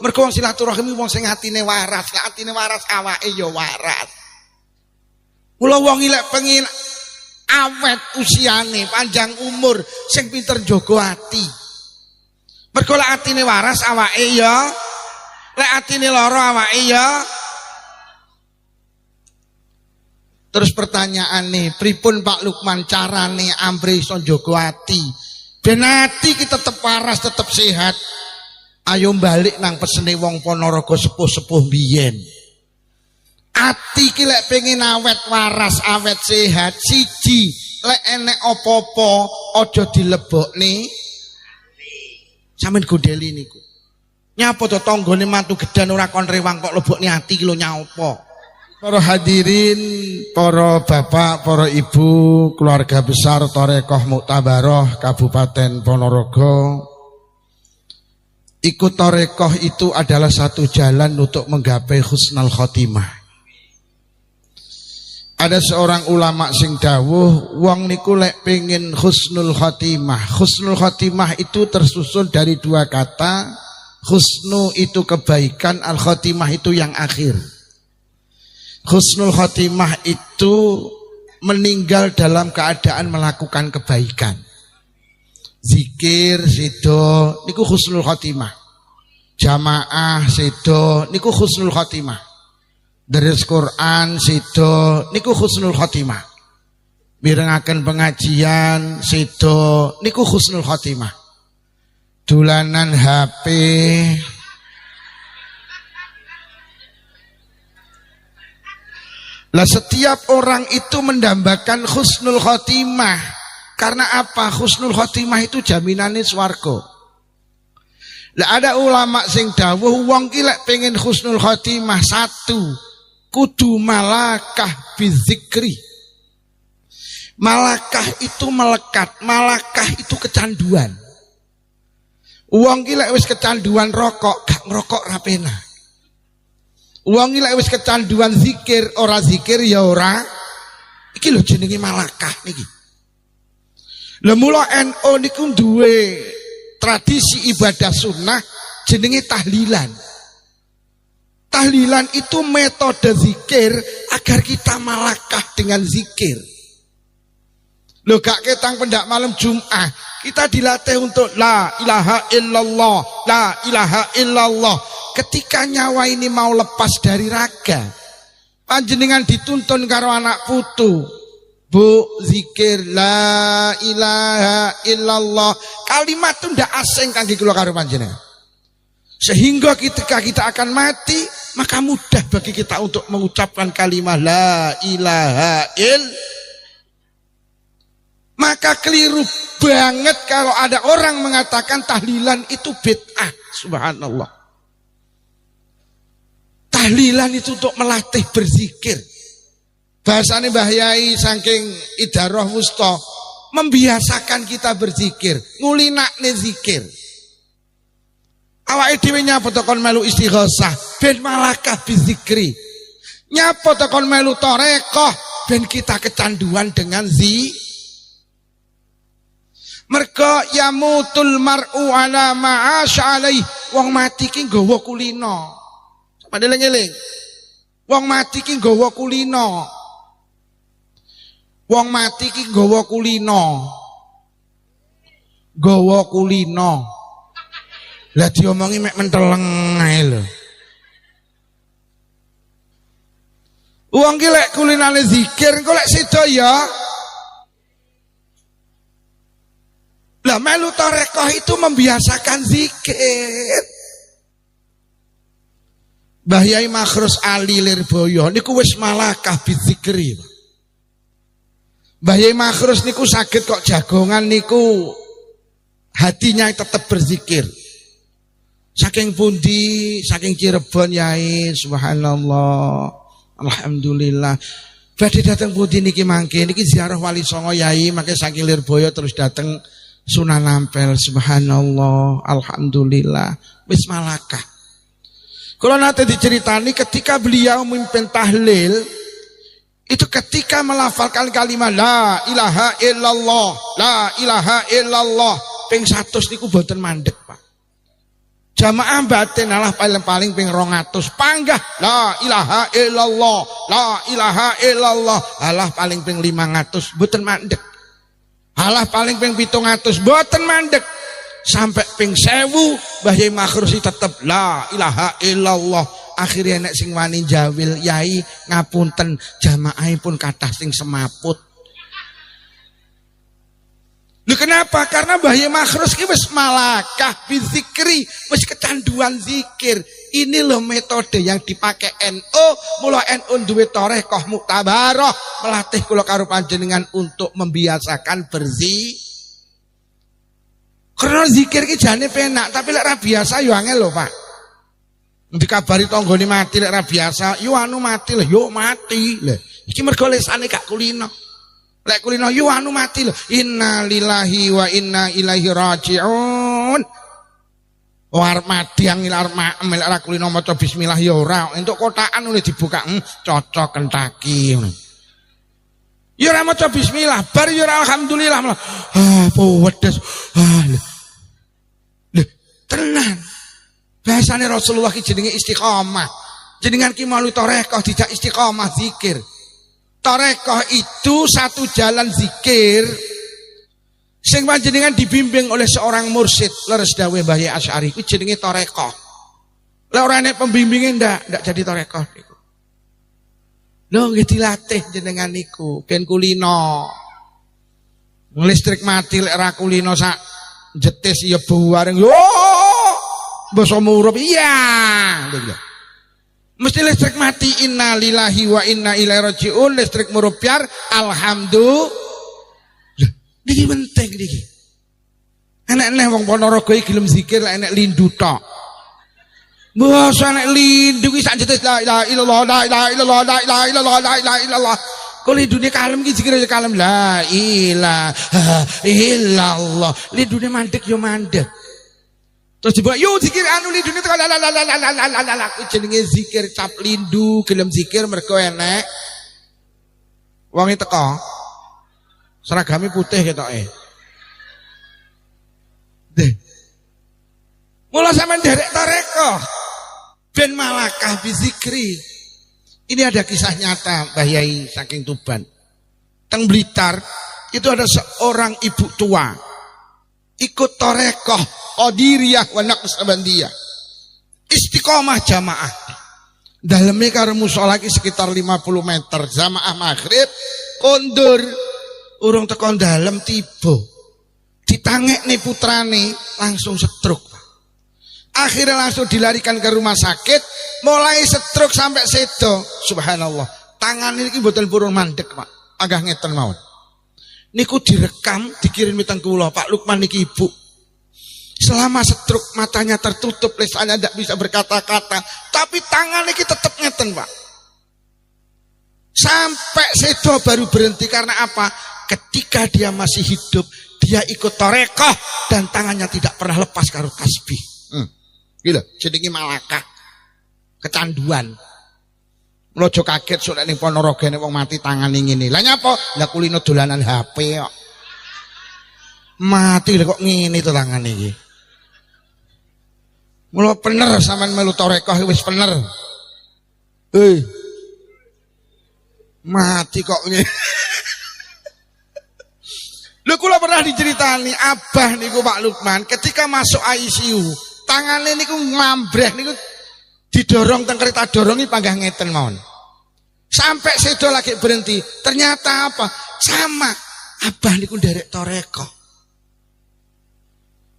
Mergo wong silaturahim wong sing atine waras, lek atine waras awake ya waras. Mula wong lek pengin awet usiane, panjang umur, sing pinter njaga ati. Mergo lek atine waras awake ya, lek atine lara awake ya. Terus pertanyaan nih, pripun Pak Lukman carane ambre iso njaga ati? Ben ati ki tetep waras, tetep sehat. Ayo balik nang pesene wong Ponorogo sepuh-sepuh biyen. Ati ki lek pengen awet waras, awet sehat, siji lek enek apa-apa aja dilebokne. Sampeyan godeli niku. Nyapa to tanggane mantu gedan ora kon rewang kok lebokne ati ki lho nyapa? Para hadirin, para bapak, para ibu, keluarga besar Thorekoh Muktabaroh Kabupaten Ponorogo. Ikut Thorekoh itu adalah satu jalan untuk menggapai husnul khotimah. Ada seorang ulama sing dawuh, wong niku lek pengen husnul khotimah. Husnul khotimah itu tersusun dari dua kata. Husnu itu kebaikan, al khotimah itu yang akhir. Husnul khotimah itu meninggal dalam keadaan melakukan kebaikan. Zikir sedo niku husnul khotimah. Jamaah sedo niku husnul khotimah. Deres Quran sedo niku husnul khotimah. Mirengaken pengajian sedo niku husnul khotimah. Dolanan HP lah, setiap orang itu mendambakan husnul khotimah. Karena apa? Husnul khotimah itu jaminannya swarga. Lah ada ulama sing dawuh wong ki lek pengen husnul khotimah, satu kudu malakah bizikri. Malakah itu melekat, malakah itu kecanduan. Wong ki lek wis kecanduan rokok, gak ngerokok ra penak. Wong iki lek wis kecanduan zikir, ora zikir ya ora. Iki lho jenenge malakah niki. Lah mula NU niku duwe tradisi ibadah sunnah jenenge tahlilan. Tahlilan itu metode zikir agar kita malakah dengan zikir. Lho gak ketang pendak malam Jumat, kita dilatih untuk la ilaha illallah, la ilaha illallah. Ketika nyawa ini mau lepas dari raga, panjenengan dituntun karo anak putu, bu zikir la ilaha illallah. Kalimat itu ndak asing kangge kula karo panjenengan. Sehingga ketika kita akan mati, maka mudah bagi kita untuk mengucapkan kalimat la ilaha illallah. Maka keliru banget kalau ada orang mengatakan tahlilan itu bid'ah. Subhanallah. Tahlilan itu untuk melatih berzikir. Bahasane Mbah Yai saking idarah wusta, membiasakan kita berzikir, ngulinakne zikir. Awake dhewe nyapa to kon melu istighosah, ben malakah bizikri. Nyapa to kon melu Thorekoh, ben kita kecanduan dengan mergo yamutul mar'u ala ma'asya alaih. Wong mati ki nggawa kulino. Eling-eling. Wong mati ki nggawa kulino. Wong mati ki nggawa kulino. Nggawa kulino. Lah diomongi mek menteleng ae lho. Wong ki lek kulinane zikir engko lek sedo ya. Lah melu Thorekoh itu membiasakan zikir. Mbah Yai Makhrus Ali Lirboyo niku wis malakah bizikri. Mbah Yai Makhrus niku saged kok jagongan niku hatinya tetap berzikir. Saking pundi, saking Cirebon Yai, subhanallah, alhamdulillah. Badhe dateng pundi niki mangke, niki ziarah Wali Songo Yai, mangke saking Lirboyo terus dateng Sunan Ampel, subhanallah, alhamdulillah, wis malakah. Kalau nanti diceritani ketika beliau memimpin tahlil, itu ketika melafalkan kalimat la ilaha illallah, la ilaha illallah, ping 100 niku boten mandek, Pak. Jamaah batin alah paling ping 200 panggah la ilaha illallah, la ilaha illallah. Alah paling ping 500 mboten mandek. Alah paling ping 700 mboten mandek. Sampai ping 1000 Mbah Yai Makhrusi tetep la ilaha illallah. Akhirnya nek sing wani jawil, yai ngapunten jamaahipun kathah sing semaput. Lho kenapa? Karena Mbah Yai Makhrus ki wis malakah bizikri, wis kecanduan zikir. Ini loh metode yang dipakai NU. Mula NU duwe tarekat muktabarah, melatih kula karo panjenengan untuk membiasakan karena zikir ki jane penak, tapi lek ra biasa yo angel lho, Pak. Dikabari tanggane mati lek ra biasa, yo anu mati lho, yo mati. Lho, iki mergo lesane gak kulino. Lek kulino yo anu mati lho. Inna lillahi wa inna ilaihi rajiun. War mati yang ilar melek ra kulino maca bismillah ya ora. Entuk kotakan oleh dibuka, cocok kentaki ngono. Ya ora maca bismillah, bar ya ora alhamdulillah. Wedes. Lho, tenan. Bahasane Rasulullah ki jenenge istiqomah. Jenengan ki malu tarekah dijak istiqomah zikir. Tarekah itu satu jalan zikir sing panjenengan dibimbing oleh seorang mursyid. Leres dawuh Mbah Yai Asy'ari ku jenenge tarekah. Lah ora nek pembimbinge ndak jadi tarekah niku. Lho nggih dilatih jenengan niku ben kulino. Listrik mati lek ra kulino sak jetis ya buareng. Yo basa murup iya. Mesti listrik mati, inna lillahi wa inna ilaihi rajiun, listrik murupiar, alhamdulillah. Niki penting niki. Enek-enek wong Ponorogo iki gelem zikir lek enek lindu tok. Mbok enek lindu iki sak jetis la ilaha illallah, la ilaha illallah, la ilaha illallah, la ilaha illallah. Kok lindune kalem iki zikir kalem la ilaha illallah. Lindune mandek yo mandek. Terus dibawa, yo zikir anu lindune teko la jenenge zikir cap lindu, gelem zikir mergo enek wonge teko. Seragame putih ketoke. Deh. Mula sampean derek tarekah ben malakah bizikri. Ini ada kisah nyata Mbah Yai saking Tuban. Teng Blitar itu ada seorang ibu tua ikut tarekah Qadiriyah wa Naqsabandiyah. Istiqomah jamaah. Daleme karo musala iki sekitar 50 meter. Jamaah maghrib kondur urung tekan dalem tiba. Ditangekne putrane langsung stroke. Akhirnya langsung dilarikan ke rumah sakit, mulai stroke sampai sedo. Subhanallah. Tangan ini mboten purun mandek, Pak. Agak ngeten mawon. Niku direkam, dikirim teng kula, Pak Lukman niki Ibu. Selama stroke matanya tertutup, lisannya tidak bisa berkata-kata, tapi tangan ini tetap ngeten, Pak. Sampai sedo baru berhenti karena apa? Ketika dia masih hidup, dia ikut tarekah dan tangannya tidak pernah lepas karo tasbih. Gila, jenenge malakah. Kecanduan. Mlojo kaget sok ning Ponorogo nek wong mati tangane ngene. Lah nyapa? Lah kulino dolanan HP kok. Mati lho kok ngene to tangane iki. Mula bener sampean melu tarekah wis bener. Mati kok ngene. Lho kula pernah diceritani abah niku Pak Lukman ketika masuk ICU, tangane niku mambreh niku didorong teng kereta dorongi panggah ngeten mawon. Sampai sedo lagi berhenti. Ternyata apa? Sama. Abah niku nderek tarekah.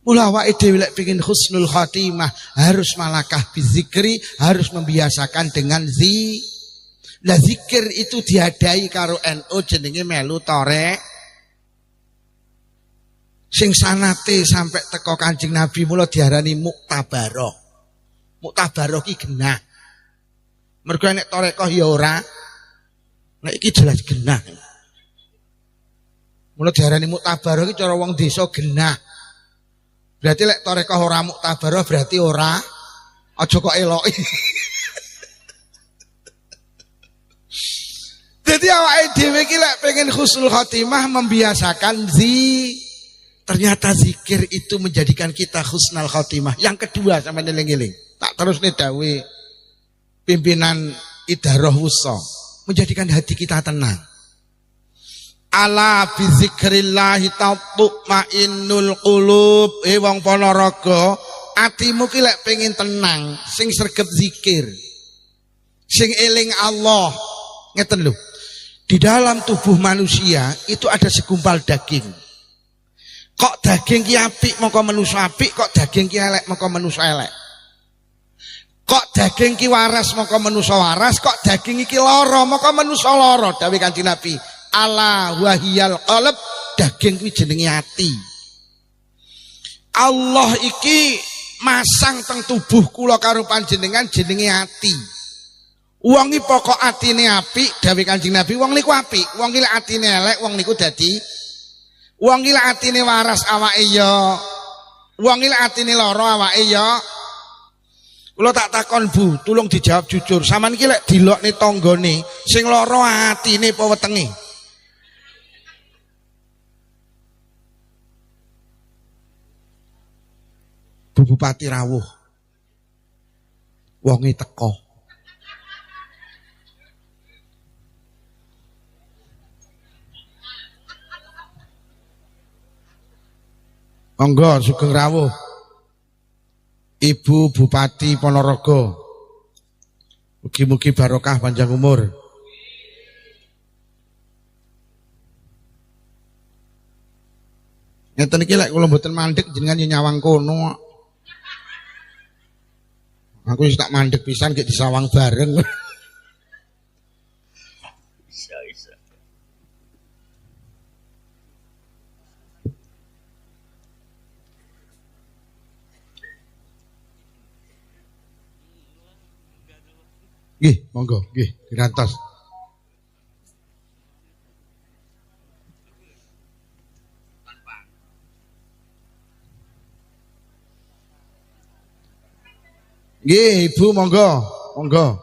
Mula awake dhewe lek pengin husnul khatimah harus malakah bizikri, harus membiasakan dengan Lah zikir itu diadai karo NU jenenge melu torek. Sing sanate sampai teko Kanjeng Nabi mula diarani muktabaroh. Muktabaroh ki genah. Mergo nek tarekah ya ora. Nek iki jelas genah. Mula diarani muktabaroh ki cara wong desa genah. Berarti lek tarekah ora muktabaroh berarti ora. Aja kok eloki. Jadi awake dhewe iki lek pengen husnul khotimah membiasakan Ternyata zikir itu menjadikan kita husnul khotimah. Yang kedua sama eling-eling. Tak terus nih dawe pimpinan Idarah Wusa, menjadikan hati kita tenang. Ala bi zikrillahi tatma'innul qulub. Wong Ponorogo, atimu ki lek pengen tenang, sing sregep zikir, sing eling Allah. Ngeten lho. Di dalam tubuh manusia itu ada segumpal daging. Kok daging ki apik mongko manusa apik, kok daging ki elek mongko manusa elek. Kok daging ki waras mongko manusa waras, kok daging iki lara mongko manusa lara. Dawuh Kanjeng Nabi, ala wahiyal qalb, daging kuwi jenenge ati. Allah iki masang teng tubuh kula karo panjenengan jenenge ati. Wong iki pokok atine apik, dawuh Kanjeng Nabi, wong niku apik. Wong iki lek atine elek, wong niku dadi wong iki lek atine waras awake ya. Wong iki lek atine lara awake ya. Kula tak takon Bu, tulung dijawab jujur. Sampeyan iki lek dilokne tanggane, sing lara atine apa wetenge? Bu Bupati rawuh. Wonge teko. Monggo sugeng rawuh. Ibu Bupati Ponorogo. Mugi-mugi barokah panjang umur. Ngeten iki lek kula mboten mandeg jenengan nyawang kono. Aku wis tak mandeg pisan gek disawang bareng. Bisa. Nggih, monggo, nggih, dirantos. Nggih, Ibu monggo, monggo.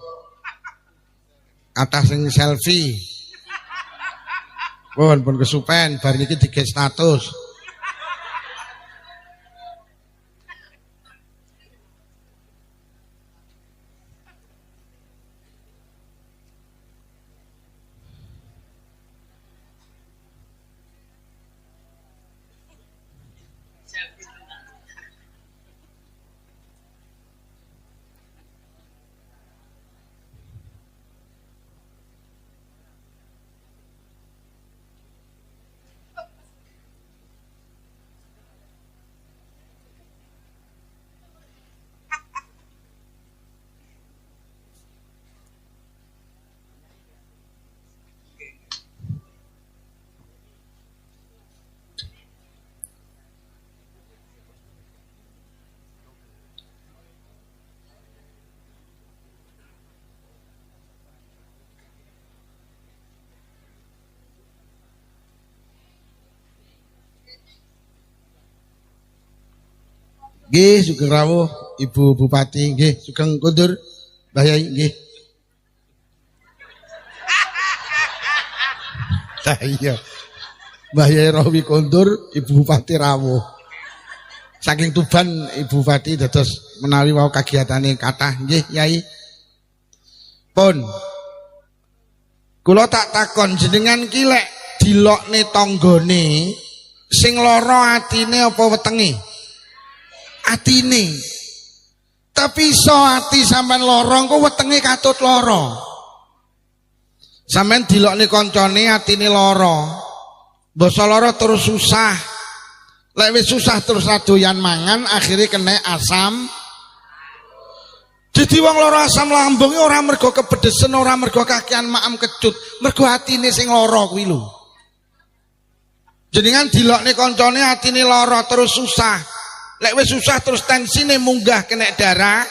Atas sing selfie. Pun kesupen bar niki dige status. Nggih, sugeng rawuh Ibu Bupati, nggih, sugeng kondur Mbah Yai, nggih. Lah iya. Mbah Yai Rawi kondur, Ibu Bupati rawuh. Saking Tuban Ibu Bupati dados menawi wau kagiatane kathah, nggih, Yai. Pun kula tak takon jenengan ki lek dilokne tanggane sing lara atine apa wetenge? Atine. Tapi iso ati sampean lara engko wetenge katut lara. Sampeyan dilokne kancane atine lara. Basa lara terus susah. Lek wis susah terus doyan mangan akhirnya kena asam. Jadi wong lara asam lambung ora mergo kepedesen, ora mergo kakean maem kecut, mergo atine sing lara kuwi lho. Jenengan dilokne kancane atine lara terus susah. Lek wis susah terus tensine munggah kena darah,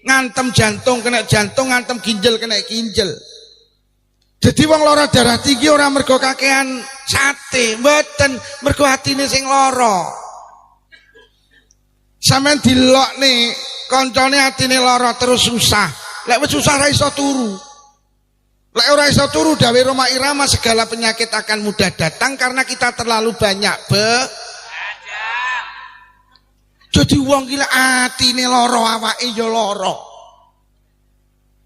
ngantem jantung kena jantung, ngantem ginjal kena ginjal. Jadi wong lara darah tinggi ora mergo kakean sate, mboten, mergo atine sing lara. Sampeyan dilokne kancane atine lara terus susah. Lek wis susah ora iso turu. Lek ora iso turu dawuh Roma Irama segala penyakit akan mudah datang karena kita terlalu banyak Jadi wong ki lek atine lara awake ya lara.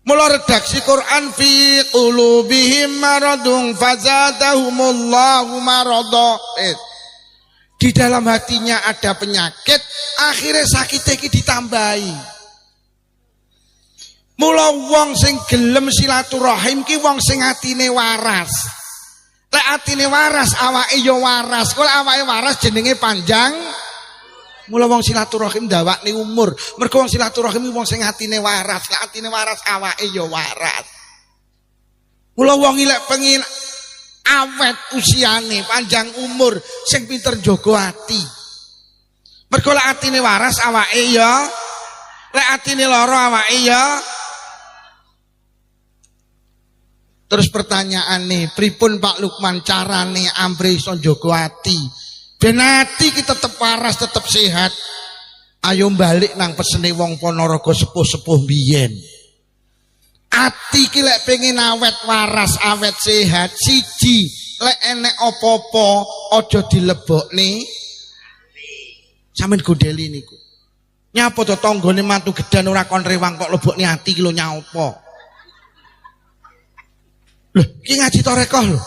Mula redaksi Quran fi qulubihim maradun fazadahumullahu marada. Di dalam hatinya ada penyakit, akhirnya sakitnya iki ditambahi. Mula wong sing gelem silaturahim ki wong sing atine waras. Lek atine waras awake ya waras. Kok awake waras jenenge panjang. Mula wong silaturahim ndawakne umur. Mergo wong silaturahim wong sing atine waras. Lek atine waras awake ya waras. Mula wong ilek pengin awet usiane, panjang umur, sing pinter njaga ati. Mergo lek atine waras awake ya, lek atine lara awake ya. Terus pertanyaan nih, pripun Pak Lukman carane ambre iso njaga ati? Ben ati ki tetep waras, tetep sehat. Ayo balik nang pesene wong Ponorogo sepuh-sepuh biyen. Ati ki lek pengen awet waras, awet sehat, siji lek enek apa-apa aja dilebokne. Sampeyan gondeli niku. Nyapa to tanggane mantu gedan ora kon rewang kok lebokne ati ki lho nyapa? Lho, ki ngaji torekoh lho.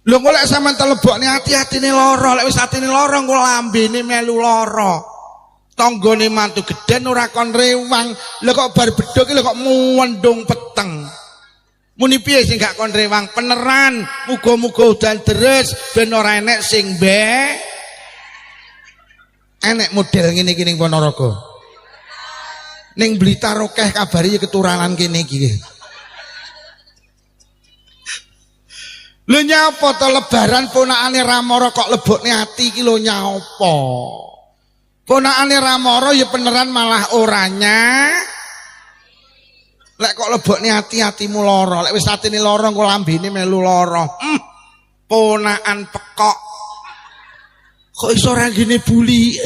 Lho kok lek sampean telebokne ati-atine lara, lek wis atine lara engko lambene melu lara. Tanggane mantu gedhen ora kon rewang. Lha kok bar bedhok lho kok muwendung peteng. Muni piye sing gak kon rewang? Peneran, muga-muga udan deres ben ora enek sing enek model ngene iki ning Ponorogo. Ning Blitar akeh kabari keturanan kene iki. Lho nyapa to lebaran ponakane Ramara kok lebokne ati iki lho nyapa? Ponakane Ramara ya beneran malah oranya. Lek kok lebokne ati-atimu lara, lek wis atine lara engko lambene melu lara. Ponakan pekok. Kok iso ora ngene buli?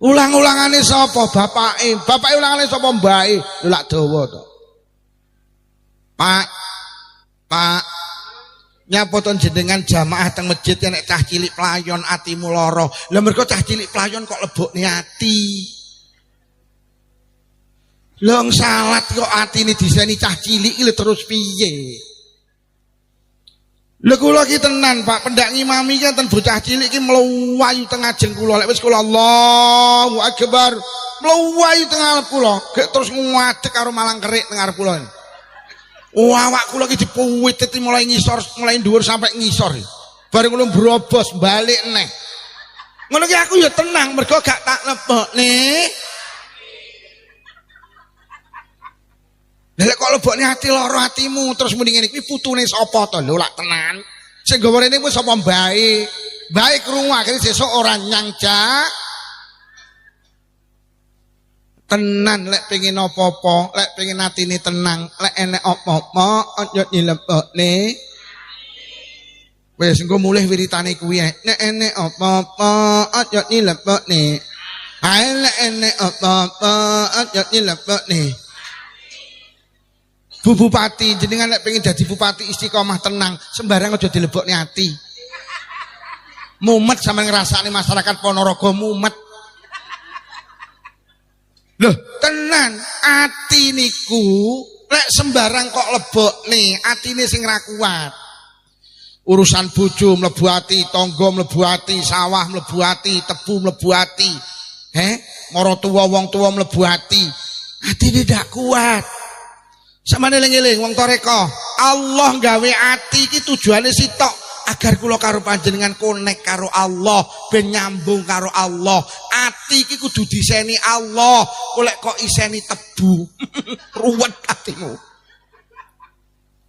Ulang-ulangane sapa? Bapake. Bapake ulangane sapa mbake? Lho lak dawa to. Pak nyapa to jenengan jamaah teng masjid nek cah cilik playon atimu lara. Lah mergo cah cilik playon kok lebokne ati. Long salat kok atine diseni cah cilik iki terus piye? Lha kula ki tenan Pak, pendak ngimami ki ten bocah cilik ki mluwayu teng ajeng kula. Lek wis kula Allahu Akbar, mluwayu teng ngarep kula, gek terus ngadeg karo malang kerik teng ngarep kula. Awak kula ki dipuwiti mulai ngisor, mulai dhuwur sampai ngisor. Bareng kula brobos balik neh. Ngono ki aku ya tenang mergo gak tak lebokne. Lha kok lebokne ati lara atimu terus muni ngene iki putune sapa to? Lho lak tenan. Sing gawa rene kuwi sapa mbae? Mbae krungu akhire sesuk ora nyangja. Tenan lek pengen apa-apa, lek pengen atine tenang, lek enek apa-apa aja dilebokne. Wis engko mulih wiritane kuwi nek enek apa-apa aja dilebokne. Ae lek enek apa-apa aja dilebokne. Bu Bupati jenengan lek pengen dadi bupati istiqomah tenang, sembarang aja dilebokne ati. Mumet sampeyan ngrasakne masyarakat Ponorogo mumet. Loh, tenan ati niku lek sembarang kok lebokne, atine sing ra kuat. Urusan bojo mlebu ati, tangga mlebu ati, sawah mlebu ati, tebu mlebu ati. Mara tuwa wong tuwa mlebu ati. Atine ndak kuat. Samane eling-eling wong toreko, Allah gawe ati iki tujuane sitok agar kula karo panjenengan konek karo Allah, ben nyambung karo Allah. Ati iki kudu diseni Allah, golek kok iseni tebu. Ruwet atimu.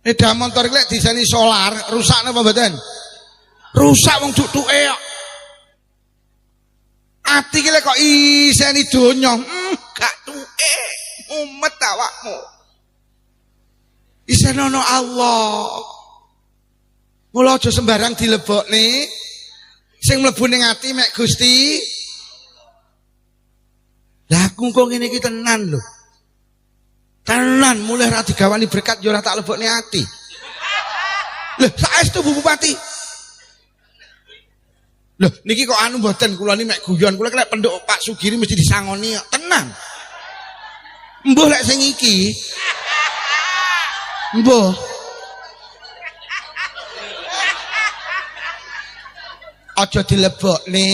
Sepeda motor iki lek diseni solar, rusak napa mboten? Rusak wong duduke kok. Ati iki lek kok iseni donya, gak tuke, mumet awakmu. Isen ana Allah. Mula aja sembarang dilebokne. Sing mlebu ning ati mek Gusti. Lah aku kok ngene iki tenan lho. Tenan mulih ra digawani berkat ya ora tak lebokne ati. Lho saestu Bu Bupati. Loh niki kok anu mboten kula niki mek guyon kula lek penduk Pak Sugiri mesti disangoni tenang. Mbuh lek sing iki. Mbuh. Aja dilebokne.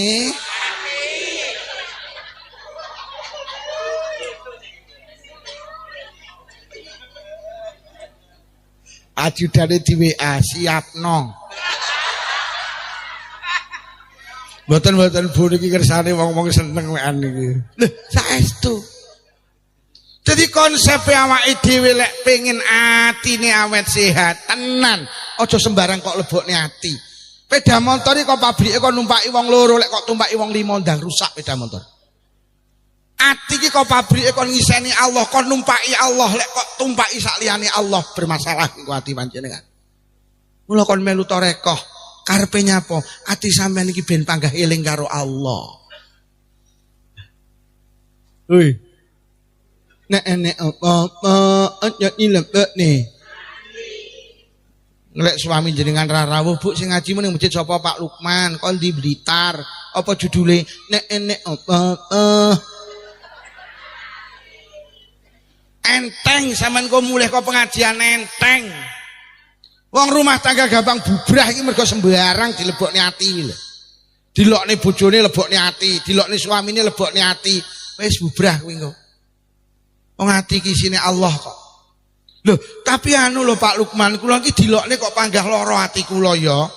Ajudane di WA siapno. Mboten Bu niki kersane wong-wong seneng wekan niki. Lho, saestu. Jadi konsep awake dhewe lek pengen atine awet sehat, tenan. Aja sembarang kok lebokne ati. Sepeda motor iki kok pabrike kok numpaki wong loro, lek kok tumpaki wong 5 ndang rusak sepeda motor. Ati iki kok pabrike kok ngiseni Allah, kok numpaki Allah, lek kok tumpaki sak liyane Allah bermasalah iku ati panjenengan. Mula kon melu tarekah, karepe nyapa? Ati sampean iki ben panggah eling karo Allah. Hoi. Nek apa aja dilebokne. Lek suami jenengan ra rawuh Bu sing ngaji ning masjid sapa Pak Lukman kon di Blitar apa judule nek apa enteng sampean kok mulih kok pengajian enteng wong rumah tangga gampang bubrah iki mergo sembarang dilebokne ati lho dilokne bojone lebokne ati dilokne suamine lebokne ati wis bubrah kuwi kok wong ati iki isine Allah kok. Loh, tapi anu lho Pak Lukman, kula iki dilokne kok panggah lara ati kula ya.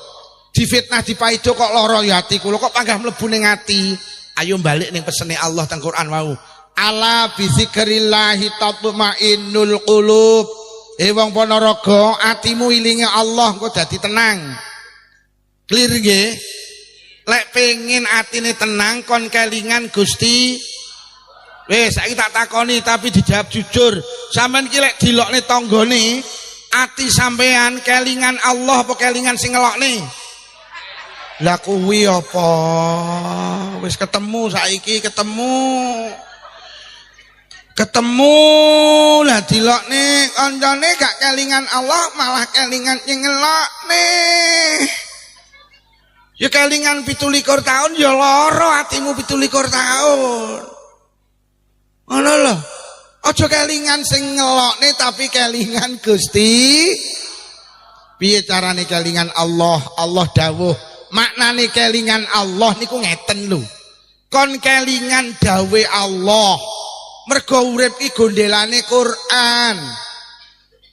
Difitnah dipaido kok lara ya ati kula, kok panggah mlebu ning ati. Ayo balik ning pesene Allah teng Quran wau. Ala bi dzikrillah tatmainnul qulub. Wong Ponorogo, atimu ilinge Allah engko dadi tenang. Clear nggih? Lek pengin atine tenang kon kelingan Gusti. Wes saiki tak takoni tapi dijawab jujur. Sampeyan iki lek dilokne tanggane, ati sampean kelingan Allah apa kelingan sing ngelokne? Lah kuwi apa? Wis ketemu saiki ketemu. Lah dilokne kancane gak kelingan Allah malah kelingan sing ngelokne. Ya kelingan 17 tahun ya lara atimu 17 tahun. Ngono lho. Aja kelingan sing ngelokne tapi kelingan Gusti. Piye carane kelingan Allah? Allah dawuh, maknane kelingan Allah niku ngeten lho. Kon kelingan dawe Allah. Mergo urip iki gondelane Quran.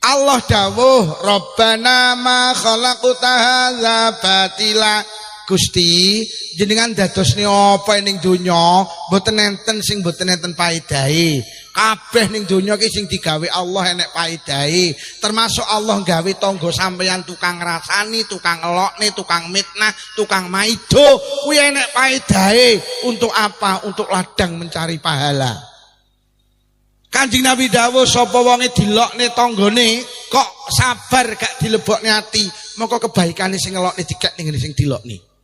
Allah dawuh, Rabbana ma khalaqta hadza batila. Gusti, jenengan dadosne apa ning donya? Mboten enten sing mboten enten paedahe. Kabeh ning donya iki sing digawe Allah enek paedahe. Termasuk Allah gawe tangga sampeyan tukang ngrasani, tukang ngelokne, tukang mitnah, tukang maido, kuwi enek paedahe. Untuk apa? Untuk ladang mencari pahala. Kanjeng Nabi dawuh sapa wonge dilokne tanggane kok sabar gak dilebokne ati, moko kebaikane sing ngelokne dikek ning sing dilokne.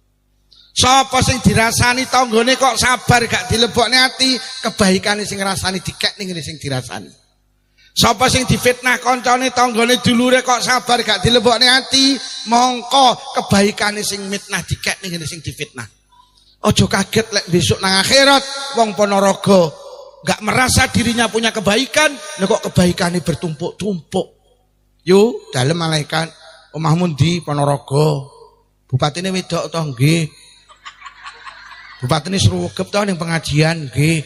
Sapa sing dirasani tanggane kok sabar gak dilebokne ati, kebaikane sing ngrasani dikek ning sing dirasani. Sapa sing difitnah kancane tanggane dulure kok sabar gak dilebokne ati, mongko kebaikane sing mitnah dikek ning sing difitnah. Aja kaget lek besok nang akhirat wong Ponorogo gak merasa dirinya punya kebaikan, lha kok kebaikane bertumpuk-tumpuk. Yo, dalem malaikat omahmu ndi Ponorogo? Bupatine wedok to nggih. Bupatine srugep to ning pengajian nggih.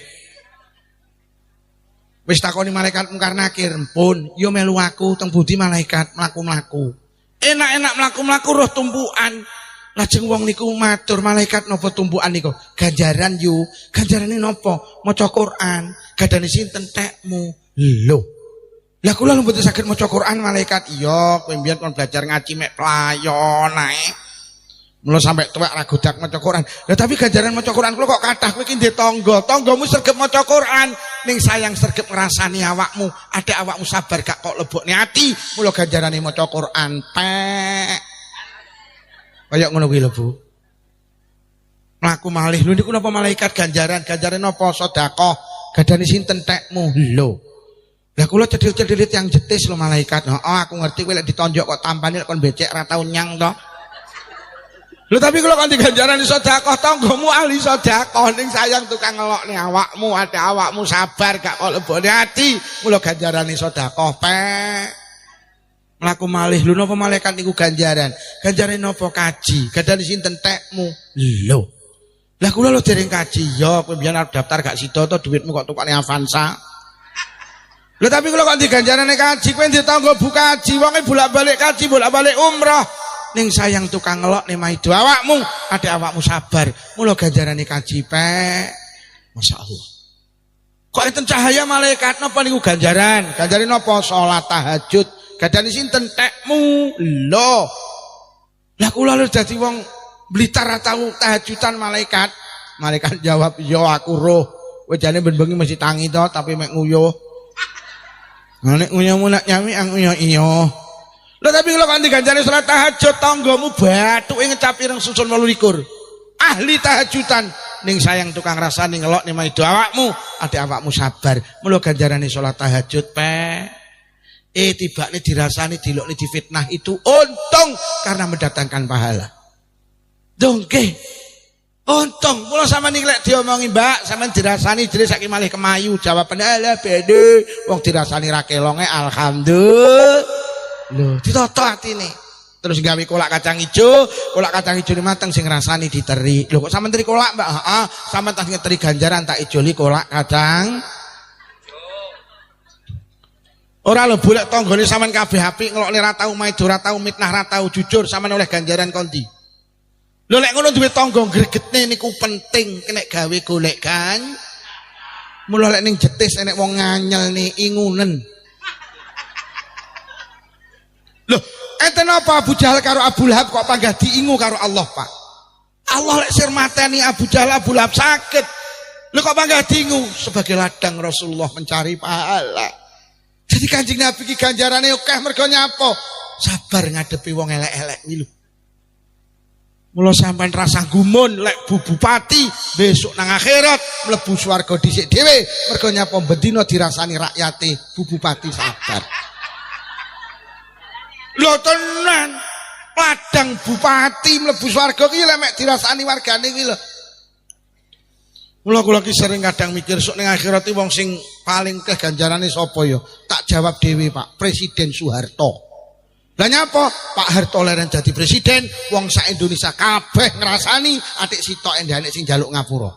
Wis takoni malaikat mungkar nakir, "Mpun, yo melu aku teng budi malaikat mlaku-mlaku." Enak-enak mlaku-mlaku roh tumpukan. Lajeng wong niku matur, "Malaikat napa tumpukan niku?" "Ganjaran yo." "Ganjarane napa?" "Maca Quran." "Gadane sinten tekmu?" "Lho. Lah kula mboten saged maca Quran malaikat." "Iya, kowe mbiyen kon belajar ngaji mek playon ae. Mula sampai tuwek ra godak maca Quran." "Lah tapi ganjaran maca Quran kula kok kathah kowe iki ndek tangga. Tanggamu sregep maca Quran, ning sayang sregep ngrasani awakmu. Ada awakmu sabar gak kok lebokne ati, mula ganjarane maca Quran." Pek. Kaya ngono kuwi lho, Bu. Mlaku malih. Lho niku napa malaikat ganjaran? Ganjarane napa? Sedekah. Gadane sinten tekmu? Lho. Lah kula cedhil-cedhilit yang jetis lho malaikat. Heeh, aku ngerti kowe lek ditonjok kok tampane lek kon becek ra tau nyang to. Lho tapi kalau kan diganjaran sedekah tanggamu ahli sedekah ning sayang tukang ngelokne awakmu, ate awakmu sabar gak kok lebone ati, mula ganjaran sedekah pek. Mlaku malih lho napa malaikat niku ganjaran? Ganjarane napa kaji? Gadane sinten tekmu? Lho. Lah kula lho dereng kaji, ya kowe mbiyen arep daftar gak sida to dhuwitmu kok tukane Avanza. Lho tapi kula kok diganjarane kaji, kowe ditanggo bu kaji, wonge bolak-balik kaji, bolak-balik umrah. Ning sayang tukang ngelok nih maido awakmu, ade awakmu sabar. Mula ganjarane kaji pek. Masyaallah. Kok enten cahaya malaikat napa niku ganjaran? Ganjarane napa? Salat tahajud. Gadane sinten tekmu? Lho. Lah kula lho dadi wong Blitar ra tau tahajudan malaikat. Malaikat jawab, "Ya aku roh." Kowe jane ben bengi mesti tangi to, tapi mek nguyuh. Nek nguyuhmu nak nyami ang nguyuh iya. Lho tapi kalau kan diganjani salat tahajud tanggamu bathuke ngecapi reng susun 28. Ahli tahajudan ning sayang tukang rasane ngelok ning maido awakmu, ade awakmu sabar. Mula ganjarane salat tahajud pek. Tibane dirasani dilokne difitnah itu untung karena mendatangkan pahala. Dongke. Untung mula sampean iki lek diomongi Mbak, sampean dirasani jere saiki malih kemayu jawabane alah bede wong dirasani ra kelonge alhamdulillah. Lho, ditata atine. Terus gawe kolak kacang ijo ini mateng sing rasani diteri. Lho kok sampean teri kolak, Mbak? Heeh, sampean tak ngeteri ganjaran tak ijoli kolak kacang. Ora lho bolek tanggane sampean kabeh apik ngelokne ra tau maido, ra tau mitnah, ra tau jujur, sampean oleh ganjaran kondi. Lho lek ngono duwe tangga gregetne niku penting nek gawe golek kan. Mula lek ning jetis enek wong nganyel ni ingunen. Loh, enten apa Abu Jahal karo Abu Lahab kok panggah diingu karo Allah, Pak? Allah lek sir mateni Abu Jahal Abu Lahab sakit. Lho kok panggah diingu? Sebagai ladang Rasulullah mencari pahala. Jadi Kanjeng Nabi ki ganjarane akeh mergo nyapa? Sabar ngadepi wong elek-elek kuwi lho. Mula sampean rasa gumun lek bu bupati besok nang akhirat mlebu swarga dhisik dhewe mergo nyapa bendina dirasani rakyate bu bupati sabar. Lho tenan, ladang bupati mlebu swarga ki lek mek dirasani wargane kuwi lho. Mula kula ki sering kadang mikir sok ning akhirat iki wong sing paling keh ganjarane sapa ya? Tak jawab dhewe, Pak, Presiden Soeharto. Lah nyapa? Pak Harto leren dadi presiden, wong sak Indonesia kabeh ngrasani atik sitok endane sing njaluk ngapura.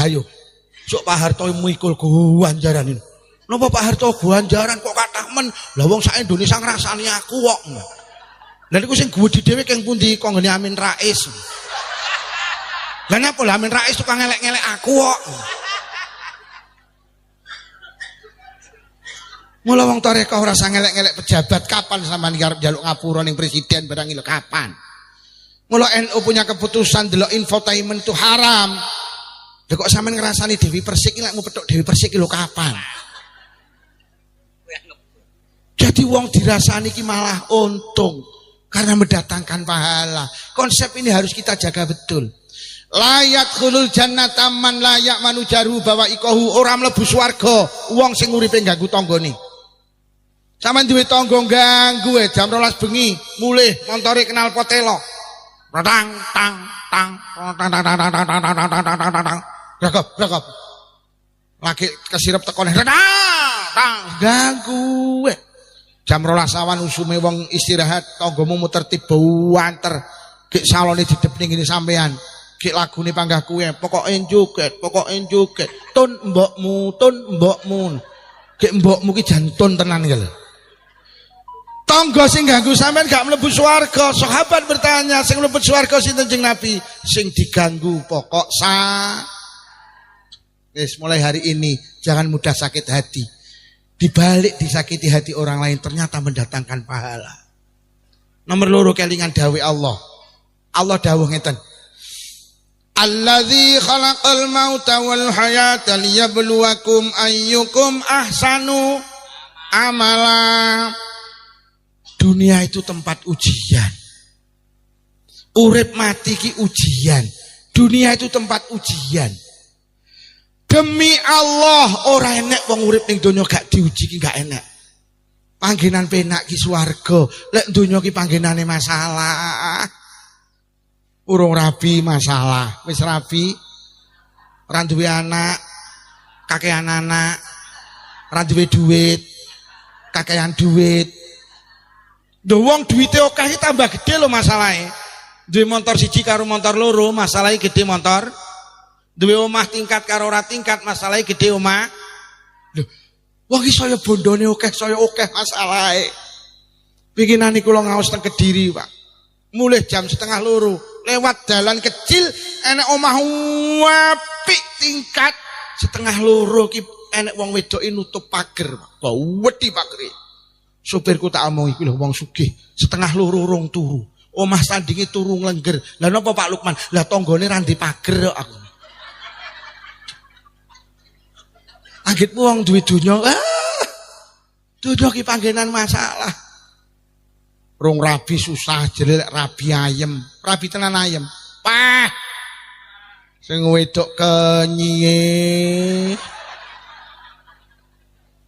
Ayo, sok Pak Harto mikul ganjaran ini. Napa Pak Harto ganjaran kok kathah men? Lah wong sak Indonesia ngrasani aku kok. Lah niku sing gwedi dhewe keng pundi konggone Amin Rais. Lah napa lah Amin Rais tukang ngelek-ngelek aku kok. Mula wong tarekah ora usah ngelek-ngelek pejabat, kapan sampean arep njaluk ngapura ning presiden barang lho kapan. Mula NU punya keputusan delok infotainment itu haram. Lha kok sampean ngrasani Dewi Persik lek ngupethuk Dewi Persik lho kapan. Jadi wong dirasani ki malah untung karena mendatangkan pahala. Konsep ini harus kita jaga betul. Layak khulul jannata man layak manujaru bawa ikohu, ora mlebu swarga wong sing uripe ganggu tanggane. Sampeyan duwe tangga ganggu jam 12 bengi mulih montore kenal potelo. Tang tang tang tang tang tang tang tang tang tang. Gagap. Lagi kesirep tekone. Tang ganggu. Jam 12 awan usume wong istirahat, tanggamu muter tiba wanter. Gek salone didepning ngene sampean. Gek lagune panggah kuwe, pokoke joget. Tun mbokmu. Gek mbokmu ki jantun tenan iki lho. Tangga sing ganggu sampean gak mlebu swarga. Sahabat bertanya, sing mlebu swarga sinten Kanjeng Nabi? Sing diganggu pokok Wis mulai hari ini jangan mudah sakit hati. Dibalik disakiti hati orang lain ternyata mendatangkan pahala. Nomor 2 kelingan dawuh Allah. Allah dawuh ngeten. Allazi khalaqal mauta wal hayata liyabluwakum ayyukum ahsanu amala. Dunia itu tempat ujian. Urip mati ki ujian. Dunia itu tempat ujian. Demi Allah ora enek wong urip ning donya gak diuji ki gak enek. Panggenan penak ki swarga, lek donya ki panggenane masalah. Urung rabi masalah, wis rabi ora duwe anak, kakean anak, ora duwe duit, kakean duit. Lho wong duwite akeh tambah gede lho masalahe. Duwe motor siji karo motor loro, masalahe gede motor. Duwe omah tingkat karo ora tingkat, masalahe gede omah. Lho, wong iki saya bondone akeh masalahe. Pinginane kula ngaos teng Kediri, Pak. Mulih jam 1:30 lewat dalan kecil enek omah apik tingkat 1:30 ki enek wong wedoke nutup pager, Pak. Wedi pagere. Supirku tak omongi kuwi lho wong sugih 1:30 rong turu. Omah sandinge turu nglengger. Lah napa Pak Lukman? Lah tanggane ra ndek pager kok aku. Anggitmu wong duwe donya. Donya ki panggenan masalah. Rong rabi susah jelek rabi ayem. Rabi tenan ayem. Pah. Sing wedok kenyie.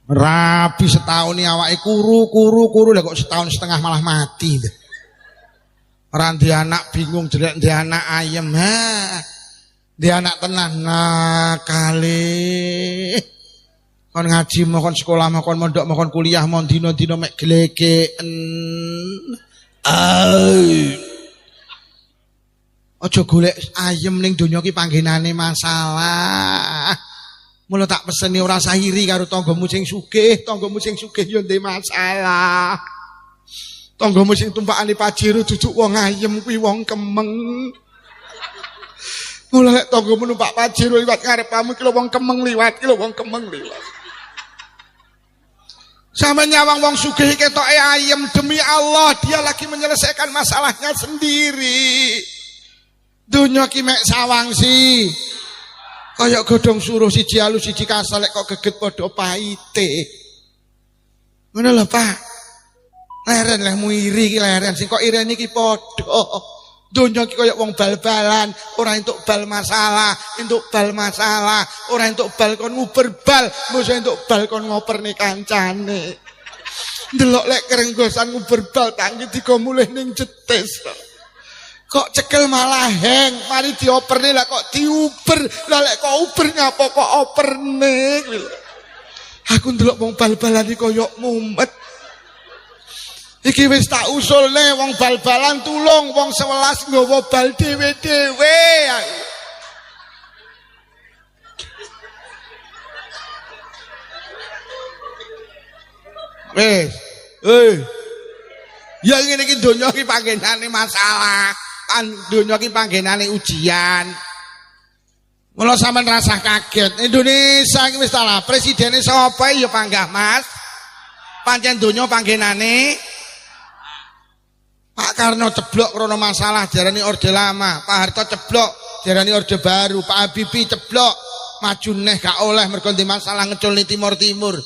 Rabi setahun ni awake kuru lah kok setahun setengah malah mati. Ranti anak bingung jelek di anak ayem di anak tenan nakale kon ngaji kon sekolah kon mondok kon kuliah mon dino-dino mek glegeken aja golek ayem ning donya ki panggenane masalah. Mula tak peseni ora sahiri karo tanggamu sing sugih yo ndek masalah. Tanggamu sing tumpakane pajero duduk wong ayem kuwi wong kemeng. Mula lek tanggamu numpak pajero liwat ngarepamu ki lho wong kemeng liwat. Sama nyawang wong sugih ketoke ayem demi Allah dia lagi menyelesaikan masalahnya sendiri. Dunya ki mek sawang sih. Kayak godhong suruh siji alus siji kasar lek kok geget padha pahite. Ngono lho, Pak. Leren lah muiri ki leren sing kok irene iki padha. Donya ki kaya wong bal-balan, ora entuk bal masalah, ora entuk bal kon nguber bal, mesti entuk bal kon ngoperne kancane. Ndelok lek kerenggosan nguber bal tangi digo mulih ning jetis. Kok cekel malah heng, mari dioperne lah kok diuber. Lah lek kok uber nyapa kok operne. Aku ndelok wong bal-balan iki kaya mumet. Iki wis tak usulne wong bal-balan tulung wong 11 nggawa bal dhewe-dhewe. Wis. Ya ngene iki donya iki panggenane masalah. Donya iki panggenane ujian. Mula sampean rasah kaget. Indonesia iki wis salah. Presidene sapa ya panggah Mas. Pancen donya panggenane Pak Karno ceblok krono masalah jarani orde lama, Pak Harto ceblok jarani orde baru, Pak Habibie ceblok maju neh gak oleh mergo ndek masalah ngecul ni timur-timur.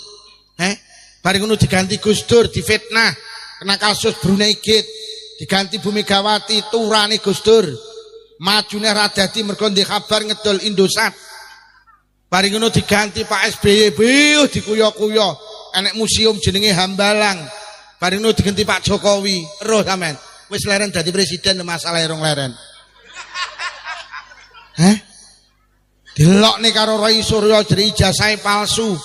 Bareng ngono diganti Gus Dur difitnah, kena kasus Brunei Gate, diganti Bu Megawati turane Gus Dur. Majune ra dadi mergo ndek kabar ngedol Indosat. Bareng ngono diganti Pak SBY, dikuyo-kuyo, enek museum jenenge Hambalang. Bareng ngono diganti Pak Jokowi, roh sampean. Wis leren dadi presiden masalah rong leren. Delokne karo Roy Suryo jere ijazahe palsu.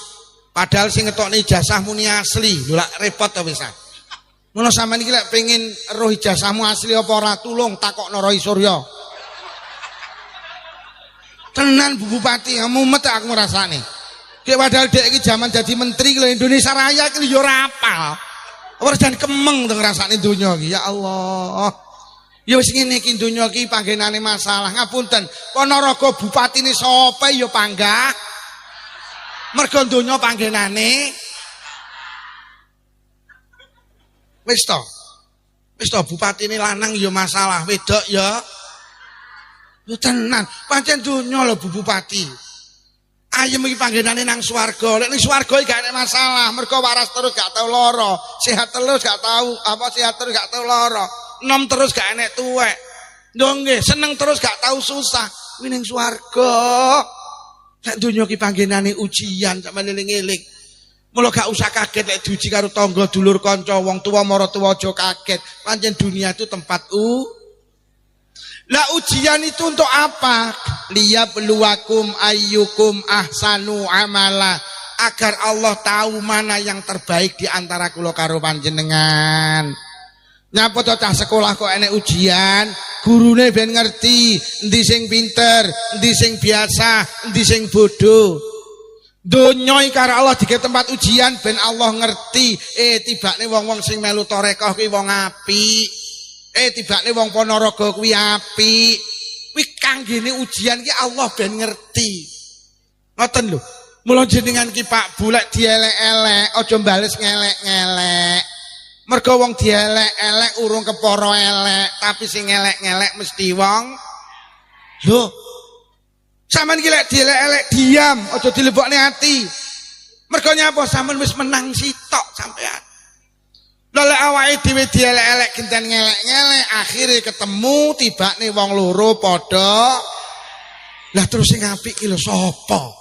Padahal sing ngetokne ijazah muni asli. Lho lak repot to wis. Ngono sampean iki lek pengin roh ijazahmu asli apa ora tulung takokno Roy Suryo. Tenan Bu Bupati, mumet aku ngrasane. Ki padahal dek iki jaman dadi menteri lho Indonesia Raya iki yo ora apal. Ora jan kemeng to ngrasakne donya iki ya Allah. Ya wis ngene iki donya iki panggenane masalah. Ngapunten, Ponorogo bupatine sapa ya panggah? Mergo donya panggenane wis to. Wis to bupatine lanang ya masalah, wedok ya. Yo tenan, pancen donya lho Bu Bupati. Ayem iki panggenane nang swarga. Lek ning swarga iki gak ada masalah, mergo waras terus gak tau lara, sehat terus gak tau sehat terus gak tau lara, enom terus gak enek tuwek. Lho nggih, seneng terus gak tau susah. Kuwi ning swarga. Nek donya iki panggenane ujian sak eling-eling. Mula gak usah kaget lek diuji karo tangga dulur kanca wong tuwa maratuwa aja kaget. Pancen dunia itu tempat Lah ujian itu untuk apa? Liyabluwakum ayyukum ahsanu amala, agar Allah tahu mana yang terbaik di antara kula karo panjenengan. Nyapa to cah sekolah kok enek ujian, gurune ben ngerti endi sing pinter, endi sing biasa, endi sing bodoh. Donya iki karo Allah dikek tempat ujian ben Allah ngerti, tibane wong-wong sing melu tarekah kuwi wong apik. Tibane wong Ponorogo kuwi apik. Kuwi kanggene ujian ki Allah ben ngerti. Ngoten lho. Mula jenengan ki Pak Bu lek dielek-elek aja mbales ngelek-ngelek. Mergo wong dielek-elek urung kepara elek, tapi sing ngelek-ngelek mesti wong. Lho. Sampeyan ki lek dielek-elek diam, aja dilebokne ati. Mergo nyapa sampeyan wis menang sitok sampean. Lha awake dhewe dielek-elek genten ngelek-ngelek, akhire ketemu tibane wong loro padha. Lah terus sing apik ki lho sapa?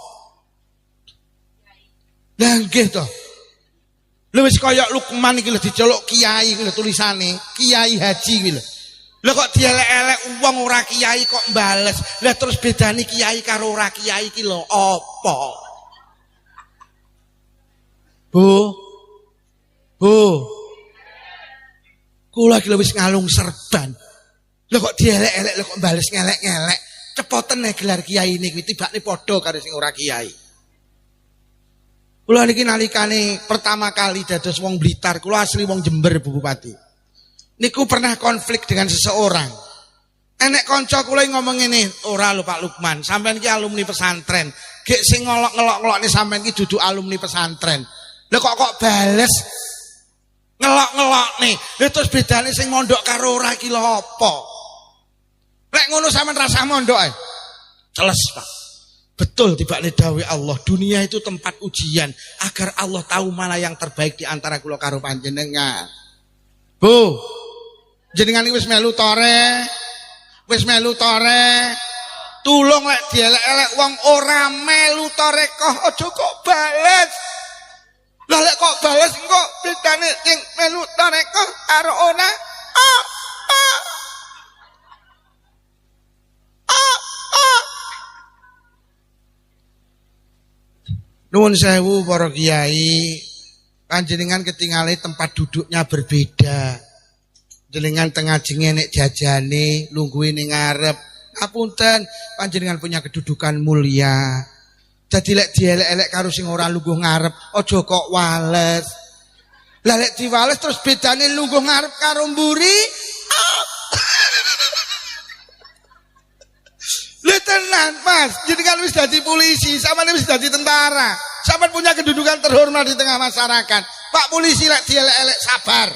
Lah nggih to. Lha wis kaya Lukman iki lho diceluk kiai iki lho tulisane, Kiai Haji iki lho. Lah kok dielek-elek wong ora kiai kok mbales. Lah terus bedane kiai karo ora kiai iki lho apa? Bu. Kula iki lho wis ngalung serban. Lho kok dielek-elek lho kok bales ngelek-ngelek. Cepoten gelar kiai niki tibane padha karo sing ora kiai. Kula niki nalikane pertama kali dados wong Blitar, kula asli wong Jember Bu Bupati. Niku pernah konflik dengan seseorang. Enek kanca kula ngomong ngene, ora lho Pak Lukman, sampean ki alumni pesantren. Gek sing ngelok-ngelokne sampean ki dudu alumni pesantren. Lho kok bales ngelok-ngelok nih, terus bedane sing mondok karo ora iki lho apa? Lek ngono sampean rasa mondok ae. Celes, Pak. Betul tibane dawuh Allah, dunia itu tempat ujian agar Allah tahu mana yang terbaik di antara kula karo panjenengan. Bu, jenengan iki wis melu tore. Wis melu tore. Tulung lek dielek-elek wong ora melu tarekah aja kok bales. Lah lek kok bales engko bedane sing melu tarekah karo ora. Nuwun sewu para kiai, panjenengan ketinggalan tempat duduknya berbeda. Jenengan tengah jenge nek jajane lungguhe ning ngarep. Apunten, panjenengan punya kedudukan mulia. Jadi lek dielek-elek karo sing ora lungguh ngarep, aja kok wales. Lah lek diwales terus bedane lungguh ngarep karo mburi. Lha tenan, Mas, jenengan wis dadi polisi, sampeyan wis dadi tentara. Sampeyan punya kedudukan terhormat di tengah masyarakat. Pak polisi lek dielek-elek sabar.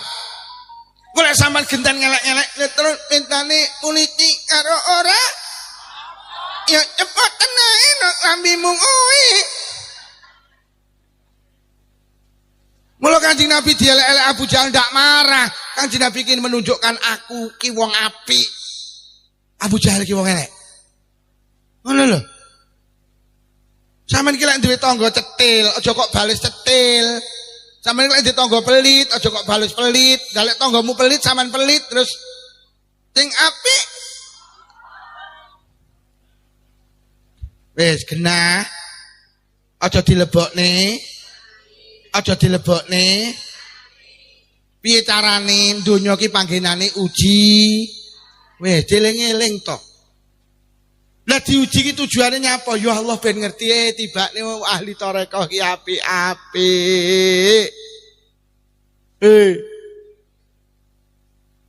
Golek sampeyan genten ngelek-ngelek terus pintane polisi karo ora. Ya cepet tenae nek lambimu kuwi. Mula Kanjeng Nabi dielek-elek Abu Jahal ndak marah. Kanjeng Nabi ingin menunjukkan aku ki wong apik. Abu Jahal ki wong elek. Ngono lho. Sampeyan iki lek duwe tangga cetil, aja kok bales cetil. Sampeyan lek duwe tangga pelit, aja kok bales pelit. Lah lek tanggamu pelit, sampean pelit terus sing apik. Wis genah. Aja dilebokne. Aja dilebokne. Piye carane donya ki panggenane uji. Wis dieling-eling to. Lah diuji ki tujuane nyapa? Ya Allah ben ngerti tibane ahli tarekah ki apik-apik.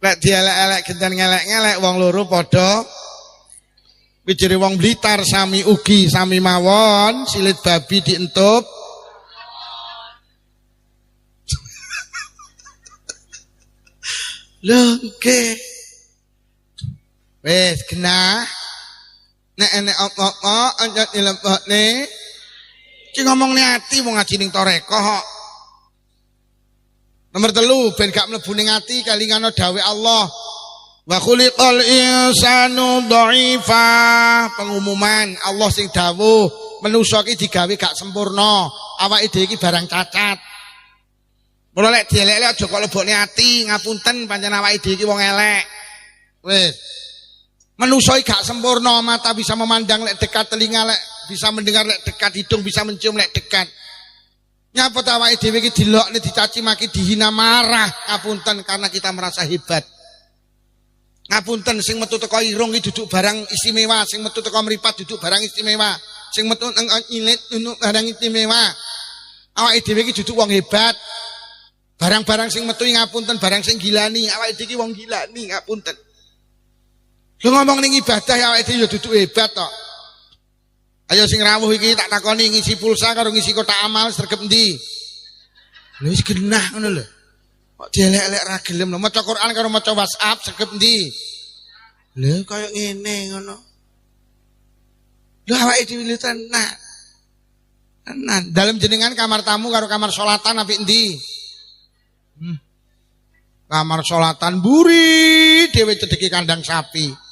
Lek dielek-elek genten ngelek-ngelek wong loro padha wijere wong Blitar sami ugi sami mawon, silit babi dientup. Lho nggih. Wis genah. Nek enek apa-apa aja dilebokne. Ki ngomongne ati wong ngaji ning tarekah kok. Nomor 3 ben gak mlebu ning ati kalingana dawuh Allah. Wa khuliqal insanu dha'ifa. Pengumuman Allah sing dawuh, manusa ki digawe gak sempurna. Awake dhewe iki barang cacat. Mula lek dielek-elek aja kok lebokne ati, ngapunten pancen awake dhewe iki wong elek. Wis. Manusia gak sempurna, mata bisa memandang lek dekat, telinga lek bisa mendengar lek dekat, hidung bisa mencium lek dekat. Nyapa ta awake dhewe iki dilokne, dicaci maki, dihina, marah, ngapunten karena kita merasa hebat. Ngapunten sing metu teko irung iki duduk barang istimewa, sing metu teko mripat duduk barang istimewa, sing metu ngilit duduk barang istimewa. Awake dhewe iki duduk wong hebat. Barang-barang sing metu ngapunten, barang sing gilani, awake dhewe iki wong gilani, ngapunten. Lu ngomong ning ibadah ya awake dhewe ya duduk hebat tok. Ayo sing rawuh iki tak takoni ngisi pulsa karo ngisi kotak amal sregep endi? Lho wis genah ngono lho. Kok dielek-elek ra gelem lho maca Quran karo maca WhatsApp sregep endi? Lho kaya ngene ngono. Lho awake dhewe tenan. Tenan, dalem jenengan kamar tamu karo kamar salatan apik endi? Kamar salatan buri dhewe cedeki kandang sapi.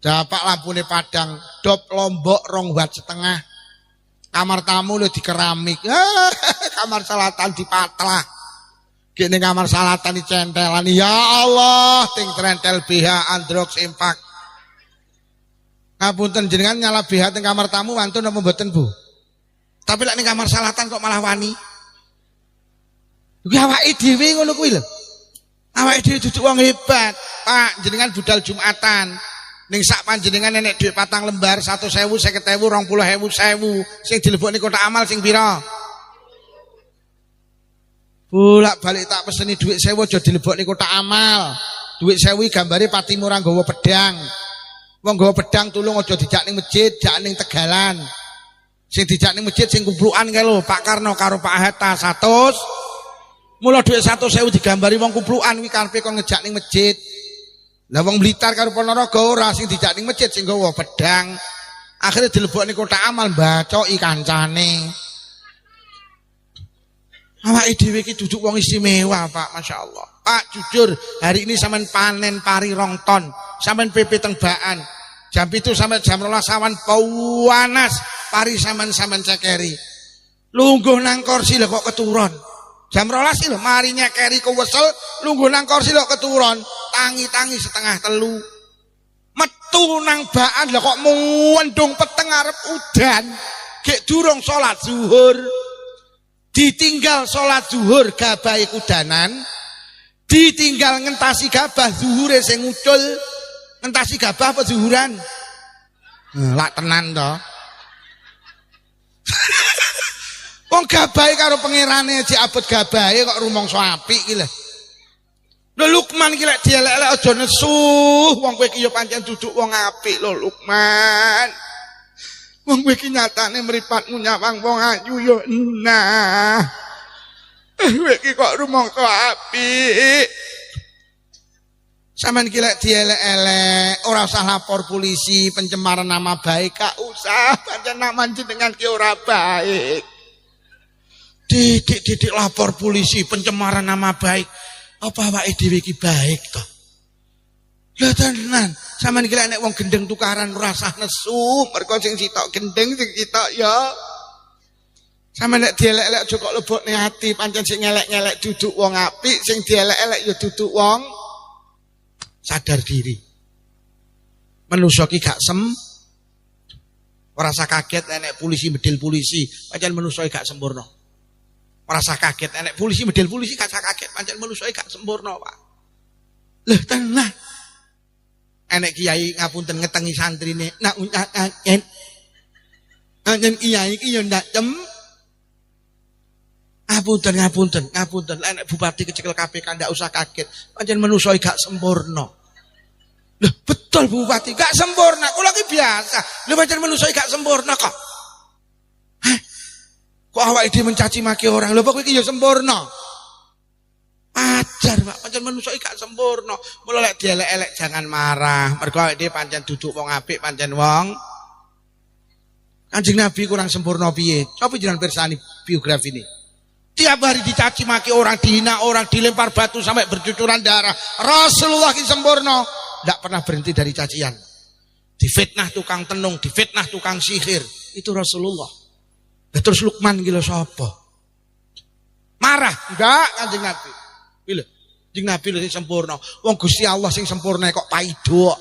Dapak lampune padang, dop lombok 2 watt setengah. Kamar tamu lho di keramik. Kamar salatan dipatlah. Gini kamar salatan dicentelan. Ya Allah, ting trentel BH Androx Impact. Ngapunten jenengan nyala BH teng kamar tamu wantun napa mboten, Bu? Tapi lek ning kamar salatan kok malah wani. Kuwi awake dhewe ngono kuwi lho. Awake dhewe duduk wong hebat. Pak, jenengan budal Jumatan. Ning sak panjenengan nenek dhuwit 4 lembar 100.000, 50.000, 20.000, 1.000. Sing dilebokne kotak amal sing pira? Bolak-balik tak peseni dhuwit 1.000 aja dilebokne kotak amal. Dhuwit 1.000 gambare patimu ora nggawa pedang. Wong nggawa pedang tulung aja dijak ning masjid, jak ning tegalan. Sing dijak ning masjid sing kumplukan kae lho, Pak Karno karo Pak Hatta 100. Mula dhuwit 100.000 digambari wong kumplukan kuwi karepe kon ngejak ning masjid. Lah wong Blitar karo Ponorogo ora sing dijak ning masjid sing nggawa pedang. Akhire dilebokne kotak amal bacoki kancane. Awake dhewe iki duduk wong istimewa, Pak, masyaallah. Pak, jujur, hari ini sampean panen pari 2 ton. Sampean PP Tengbaan. Jam itu sampai jam 12 sawan panas. Pari sampean cekeri. Lungguh nang kursi lho kok keturun. Jam 12 lho mari nyekeri kewesel, lungguh nang kursi lho keturun. Tangi-tangi 2:30. Metu nang baan lho kok mendung peteng arep udan. Gek durung salat zuhur. Ditinggal salat zuhur gabahe kudanan. Ditinggal ngentasi gabah zuhure sing ngucul. Ngentasi gabah apa zuhuran? Lak tenan to. Wong gabahe karo pangerane jek abot gabahe kok rumangsa apik iki lho. Lho Lukman iki lek dielek-elek aja nesu. Wong kowe iki ya pancen duduk wong apik lho Lukman. Wong kowe iki nyatane mripatmu nyawang wong ayu ya nah. Kowe iki kok rumangsa apik. Sampeyan iki lek dielek-elek ora usah lapor polisi pencemaran nama baik, gak usah. Pancen nama jenengan ki ora baik. Didik lapor polisi pencemaran nama baik. Apa awake dhewe iki baik to? Lha tenan, sampeyan iki nek wong gendeng tukaran ora usah nesu, mergo sing sitok gendeng sing sitok ya. Sampeyan nek dielek-elek aja kok lebokne ati, pancen sing ngelek-ngelek duduk wong apik, sing dielek-elek ya duduk wong sadar diri. Manusa ki gak ora usah kaget nek polisi medil polisi, pancen manusa gak sempurna. Ora usah kaget enek polisi medel polisi gak usah kaget pancen manusa gak sempurna, Pak. Lho tenan. Enek kiai ngapunten ngetengi santrine, nak anjen kiai iki ya ndak tem. Ngapunten. Enek bupati kecekel KPK ndak usah kaget. Pancen manusa gak sempurna. Lho betul bupati gak sempurna. Kula ki biasa. Lho pancen manusa gak sempurna kok. Kok awake dhewe mencaci maki orang, lho kok iki ya sempurna. Ajar, Pak, pancen manusa iki gak sempurna. Mula lek dielek-elek jangan marah. Mergo awake dhewe pancen duduk wong apik, pancen wong. Kanjeng Nabi kurang sempurna piye? Coba jenengan pirsani biografi ini. Tiap hari dicaci maki orang, dihina orang, dilempar batu sampai bercucuran darah. Rasulullah ki sempurna, ndak pernah berhenti dari cacian. Difitnah tukang tenung, difitnah tukang sihir. Itu Rasulullah. Terus Lukman gila sapa? Marah? Enggak, Kanjeng Nabi. Gila, Kanjeng Nabi sing sempurna. Wong Gusti Allah sing sempurna kok paido.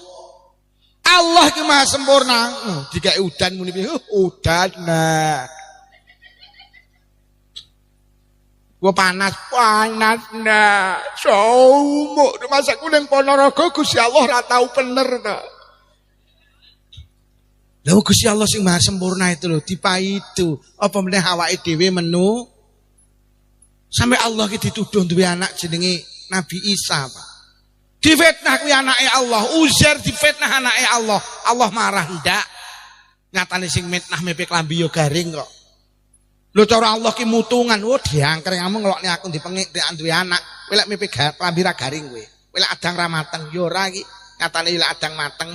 Allah ki maha sempurna. Digawe udan muni piye? Udan. Nah. Gua panas nah. Sumuk masaku ning Ponorogo Gusti Allah ora tau bener ta. Lha Gusti Allah sing maha sempurna itu lho dipaidu. Apa meneh awake dhewe menu sampai Allah ki dituduh duwe anak jenenge Nabi Isa, Pak. Difitnah kuwi anake Allah, Uzair difitnah anake Allah. Allah marah ndak. Nyatane sing mitnah mepe klambi yo garing kok. Lho cara Allah ki mutungan, diangker ngamu ngelokne aku dipengik nek duwe anak. Kowe lek mepe klambi ra garing kowe. Kowe lek adang ra mateng yo ora iki. Nyatane lek adang mateng.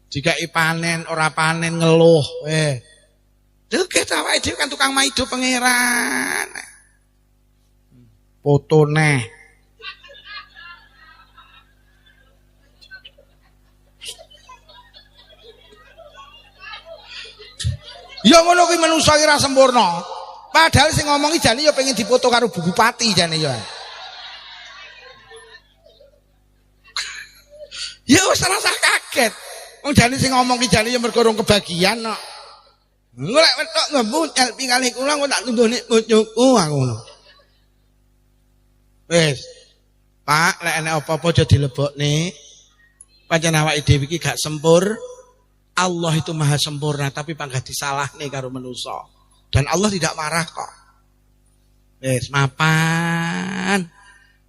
Jika panen ora panen ngeluh. Deket awake dhewe kan tukang maido pangeran. Fotone. Ya ngono kuwi manungsa iki ra sempurna. Padahal sing ngomongi jane ya pengen dipoto karo Bu Bupati jane ya. Ya wis rasa kaget. Wong jane sing ngomong ki jane ya mergo kebagian kok. Golek wetok ngembut LP kali kula kok tak tunduhne bojoku aku ngono. Wis. Pak, lek enek apa-apa aja dilebokne. Pancen awake dhewe iki gak sempur. Allah itu maha sempurna tapi panggah disalahne karo manusa. Dan Allah tidak marah kok. Wis mapan.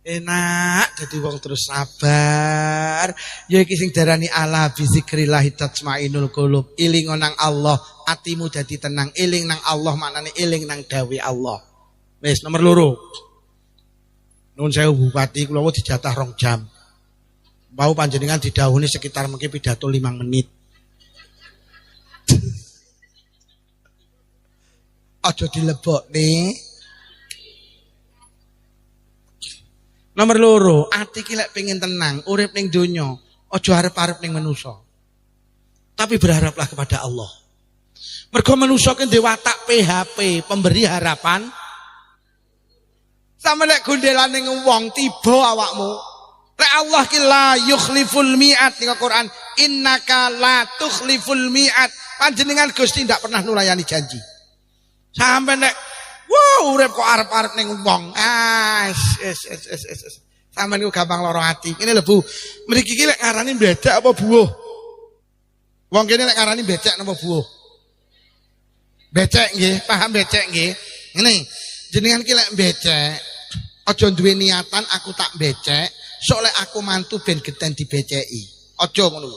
Enak dadi wong terus sabar. Ya iki sing darani ala bi zikrillah tatmainul qulub. Eling nang Allah, atimu dadi tenang. Eling nang Allah maknane eling nang dawe Allah. Wis nomor 2. Nuwun sewu Bupati kula dijatah 2 jam. Mau panjenengan didhawuhi sekitar mungkin pidato 5 menit. Aja dilebokne. Nomor 2, ati ki lek pengen tenang, urip ning donya, aja arep-arep ning manusa. Tapi berharaplah kepada Allah. Mergo manusa ki ndek watak PHP, pemberi harapan. Sama nek gondelan ning wong tiba awakmu. Lek Allah ki la yukhliful mi'at ning Quran, innaka la tukhliful mi'at. Panjenengan Gusti ndak pernah nulayani janji. Sampai nek urip kok arep-arep ning wong. Sampeyan ku gampang lara ati. Ngene lho Bu, mriki iki lek ngarani becek apa buuh? Wong kene lek ngarani becek napa buuh? Becek nggih, paham becek nggih. Ngene, jenengan ki lek becek, aja duwe niatan aku tak becek, sok lek aku mantu ben geden dibeceki. Aja ngono.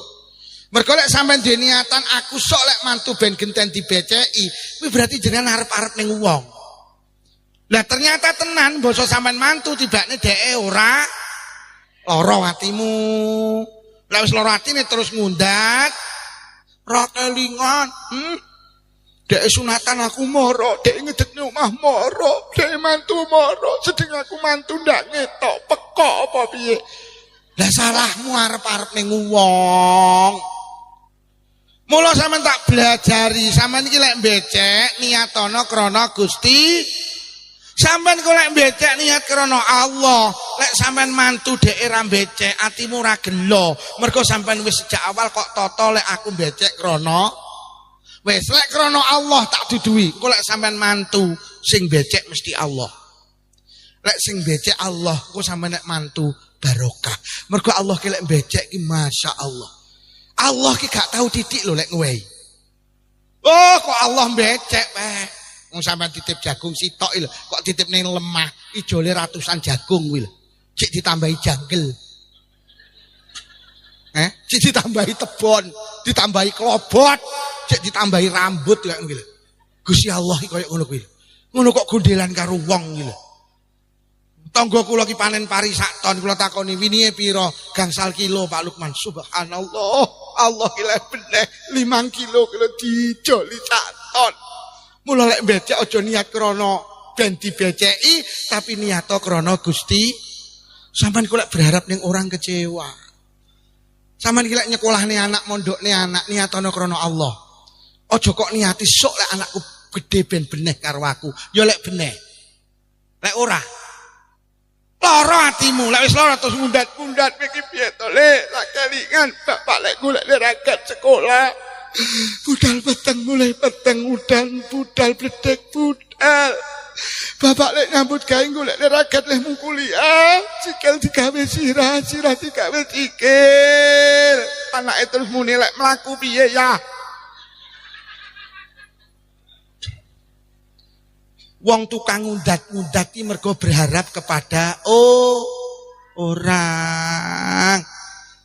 Mergo lek sampean duwe niatan aku sok lek mantu ben geden dibeceki, kuwi berarti jenengan arep-arep ning wong. Lah ternyata tenan basa sampean mantu tibane dheke ora lara atimu. Lah wis lara atine terus ngundat, ra kelingan. Dheke sunatan aku mara, dheke ngedekne omah mara, dheke mantu mara, sedeng aku mantu ndak ngetok pekok apa piye. Lah salahmu arep-arep ning wong. Mula sampean tak belajari, sampean iki lek becek niatono krana Gusti. Sampeyan kok lek becek niat krana Allah, lek sampeyan mantu dhek ra becek, atimu ra gelo. Mergo sampeyan wis sejak awal kok tata lek aku becek krana wis lek krana Allah tak duduhi. Kok lek sampeyan mantu sing becek mesti Allah. Lek sing becek Allah, kok sampeyan nek mantu barokah. Mergo Allah ki lek becek ki masyaallah. Allah ki gak tahu titik lho lek ngewehi. Oh, kok Allah becek Pak. Wong sampean titip jagung sitok lho, kok titip ning lemah, ijole ratusan jagung kuwi lho. Cek ditambahi janggel. Cek ditambahi tebon, ditambahi klobot, cek ditambahi rambut kaya ngono lho. Gusti Allah iki kaya ngono kuwi lho. Ngono kok gondelan karo wong iki lho. Tangga kula ki panen pari sak ton, kula takoni winihe pira gangsal kilo Pak Lukman. Subhanallah, Allah ki lek beneh 5 kilo kilo dijoli sak ton. Mula lek becek aja niat krana ben dibeceki, tapi niat krana Gusti. Sampeyan kok lek berharap ning orang kecewa. Sampeyan iki lek nyekolahne anak, mondokne anak, niatono krana Allah. Aja kok niati sok lek anakku gede ben beneh karo aku. Ya lek beneh. Lek ora Lara atimu, lek wis lara terus mundat-mundat iki piye to, Le? Lak kelingan bapak lek golek ragat sekolah. Budal peteng mulai peteng udan budal bledek budal. Bapak lek nyambut gawe golek ragat lehmu kuliah, sikil digawe sirah, sirah digawe sikil. Anake terus muni lek mlaku piye ya? Wong tukang ngundat-ngundat iki mergo berharap kepada orang.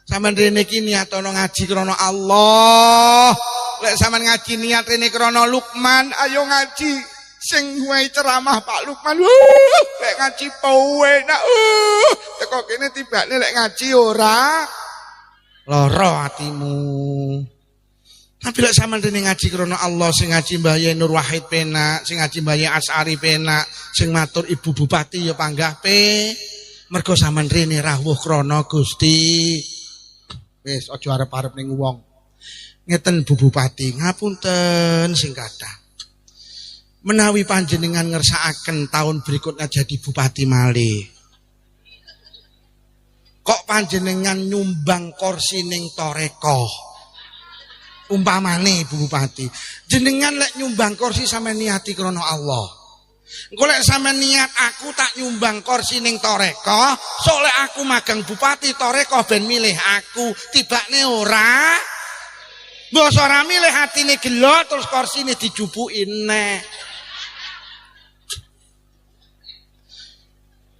Sampeyan rene iki niatono ngaji krana Allah. Lek sampeyan ngaji niat rene krana Lukman, ayo ngaji sing wae ceramah Pak Lukman. Lek ngaji powe nak. Teko kene tibane lek ngaji ora lara atimu. Tapi lek sampean rene ngaji krana Allah, sing ngaji Mbah Yai Nur Wahid penak, sing ngaji Mbah Yai Asy'ari penak, sing matur Ibu Bupati ya panggah pe. Mergo sampean rene rawuh krana Gusti. Wis aja arep-arep ning wong. Ngeten Bu Bupati, ngapunten sing kathah. Menawi panjenengan ngersakaken tahun berikutnya jadi bupati malih. Kok panjenengan nyumbang kursi ning Torekoh? Umpamane Bu Bupati, jenengan lek nyumbang kursi sampean niati krana Allah. Engko lek sampean niat aku tak nyumbang kursi ning Torekoh, sok lek aku magang bupati Torekoh ben milih aku, tibakne ora. Mbok ora milih atine gelo terus kursine dijupuki neh.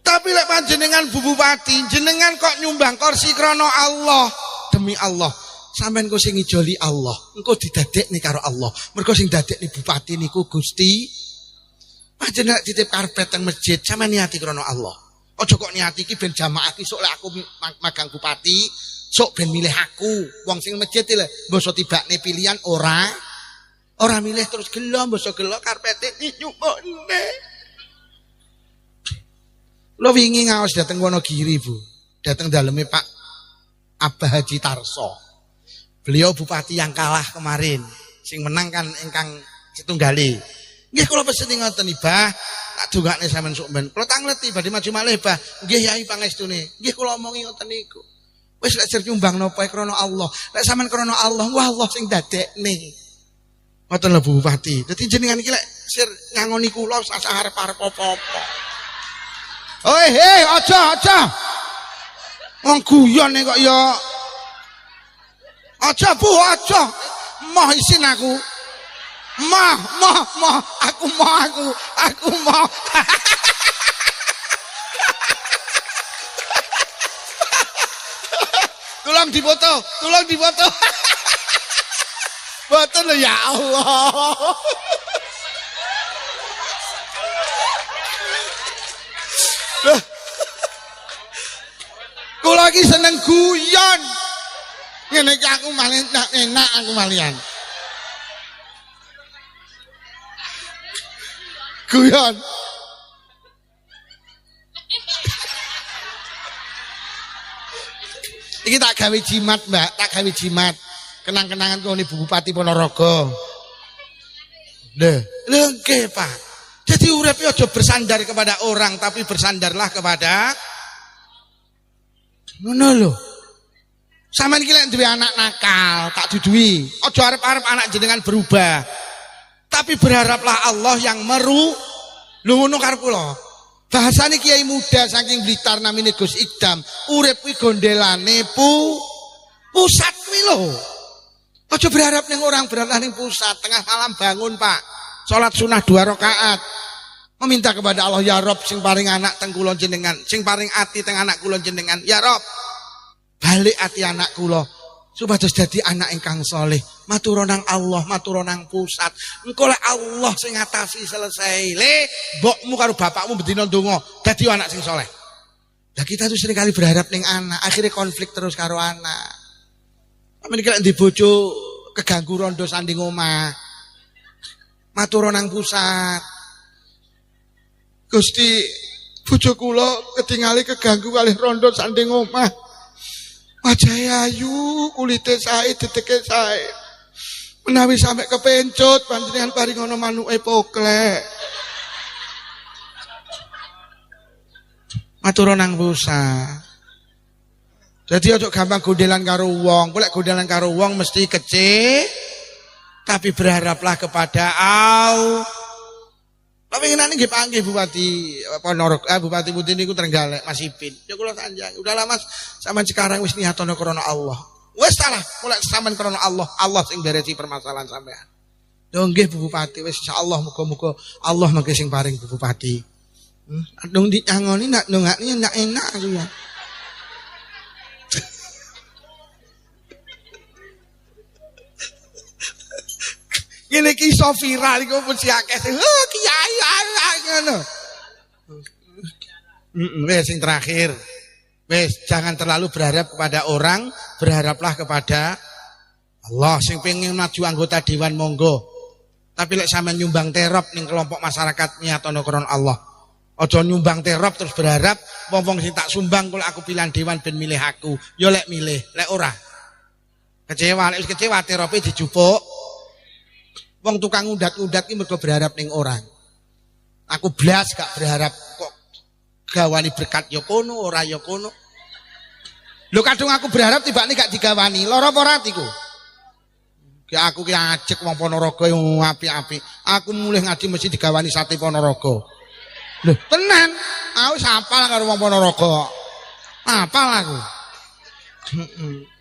Tapi lek panjenengan Bu Bupati, jenengan kok nyumbang kursi krana Allah, demi Allah. Sampeyan kok sing ngijoli Allah, engko didadekne karo Allah. Mergo sing dadekne bupati niku Gusti. Panjenengan titip karpet teng masjid, sampeyan niati krana Allah. Aja kok niati iki ben jamaah iki sok lek aku magang bupati, sok ben milih aku. Wong sing masjid lho, mbasa tibakne pilihan ora milih terus gelo, mbasa gelo karpete nyupone. Lo wingi ngaos dateng Wonogiri, Bu. Dateng daleme Pak Abah Haji Tarso. Beliau bupati yang kalah kemarin, sing menang kan ingkang setunggali. Nggih kula pesen ngoten Ibah, tak dongakne sampean sok ben. Kula tak ngleti badhe maju malih Bah. Nggih Yai pangestune. Nggih kula omongi ngoten niku. Wis lek sir nyumbang napa krana Allah. Lek sampean krana Allah, wah Allah sing dadekne. Ngoten lho Bu Bupati. Dadi jenengan iki lek sir ngangoni kula sak arep-arep apa-apa. Oi, hei, aja. Wong guyone kok ya. Aja Bu, aja. Moh isin aku. Moh. Aku moh. Tolong difoto. Boten lho ya Allah. Kula iki seneng guyon. Ngene iki aku malih enak aku malian. Guyon. Iki tak gawe jimat, Mbak, tak gawe jimat. Kenang-kenangan kene Bu Bupati Ponorogo. Lho nggih, Pak. Jadi urip aja bersandar kepada orang, tapi bersandarlah kepada ngono lho. Sampeyan iki lek duwe anak nakal, tak duduhi. Aja arep-arep anak jenengan berubah. Tapi berharaplah Allah yang meru. Lho ngono karep kula. Bahasane kiai muda saking Blitar namine Gus Ikdam, urip kuwi gondelane pusat kuwi lho. Aja berharap ning orang, berharap ning pusat. Tengah malam bangun, Pak. Salat sunah 2 rakaat. Meminta kepada Allah, ya Rob sing paring anak teng kula jenengan, sing paring ati teng anak kula jenengan. Ya Rob, balik ati anak kula supados dadi anak ingkang saleh. Matur nang Allah, matur nang pusat. Engko lek Allah sing ngatasi selesai. Le, mbokmu karo bapakmu bedina ndonga dadi anak sing saleh. Lah kita tuh sering kali berharap ning anak, akhirnya konflik terus karo anak. Amen iki lek ndek bojo keganggu rondo sanding omah. Matur nang pusat. Gusti, bojo kula ketingali keganggu kalih rondo sanding omah. Wajahe ayu, kulite sae, deteke sae. Menawi sampe kepencut panjenengan paringono manuke poklek. Matur nang busa. Jadi ojo gampang gondelan karo wong. Golek gondelan karo wong mesti kecil. Tapi berharaplah kepada Allah. Tapi ini nggih panggih Bupati Ponorogo, Bupati Putih niku Trenggalek Mas Ipin. Ya kula sanjang. Udahlah Mas, sampean sekarang wis niatono krana Allah. Wis salah, mulai sampean krana Allah. Allah sing beresi permasalahan sampean. Yo nggih Bu Bupati, wis insyaallah muga-muga Allah mangke sing paring Bu Bupati. Adung dinyangoni nak ndongakne ndak enak aku ya. Ini kisah viral iku pun siakeh. Kiai ngono. Wes sing terakhir. Wes jangan terlalu berharap kepada orang, berharaplah kepada Allah. Sing pengen maju anggota dewan monggo. Tapi lek sampean nyumbang terop ning kelompok masyarakat nyatono krana Allah. Aja nyumbang terop terus berharap wong-wong sing tak sumbang kalau aku pilihan dewan ben milih aku. Yo lek milih, lek ora. Kecewa, lek kecewa terope dijupuk. Wong tukang undat-undat iki mergo berharap ning orang. Aku blas gak berharap kok gawani berkat ya kono ora ya kono. Lho kadung aku berharap tibane gak digawani, lara apa ora atiku? Ya aku ki ajek wong Ponorogo yang apik-apik. Aku mulih ngaji mesti digawani sate Ponorogo. Lho, tenan. Aku wis hafal karo wong Ponorogo. Hafal aku.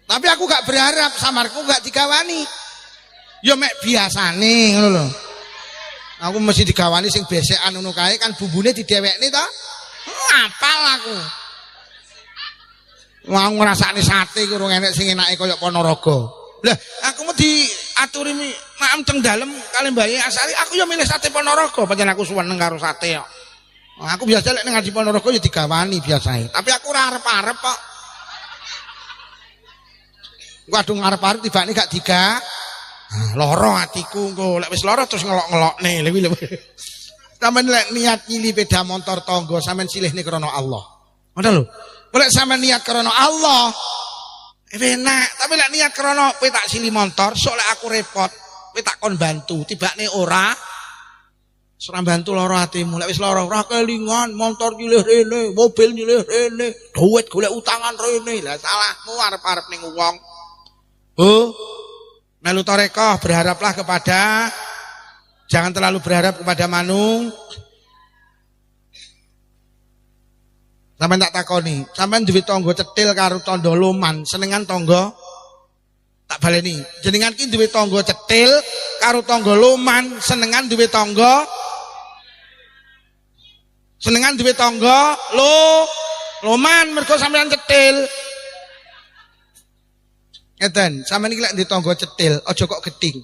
Tapi aku gak berharap samarku gak digawani. Ya mek biasane ngono lho. Aku mesti digawani sing besekan ngono kae kan bumbune didewekne to. Apal aku. Wong ngrasakne sate ku urung enek sing enake kaya Ponorogo. Lah aku mau diaturi maem teng dalem kali Mbaye Asari aku ya milih sate Ponorogo pancen aku suweneng karo sate kok. Aku biasa lek ning ngaji Ponorogo ya digawani biasae. Tapi aku ora arep-arep kok. Kadung arep-arep tibane gak diga. Loro atiku engko lek wis loro terus ngelok-ngelokne lewi. Sampeyan lek niat nyili sepeda motor tangga sampeyan silihne krana Allah. Ngono lho. Lek sampeyan niat krana Allah enak, tapi lek niat krana kowe tak sili motor sok lek aku repot, kowe tak kon bantu, tibane ora bantu loro atimu. Lek wis loro ora kelingan motor nyilih rene, mobil nyilih rene, duit golek utangan rene. Lah salahmu arep-arep ning wong. Melu tarekah berharaplah kepada, jangan terlalu berharap kepada manung. Sampeyan tak takoni, sampeyan duwe tangga cetil karo tandha loman, senengan tangga tak baleni. Jenengan ki duwe tangga cetil karo tangga loman, senengan duwe tangga loman mergo sampeyan cetil. Ngeten, sampeyan iki lek ndek tangga cetil, aja kok geding.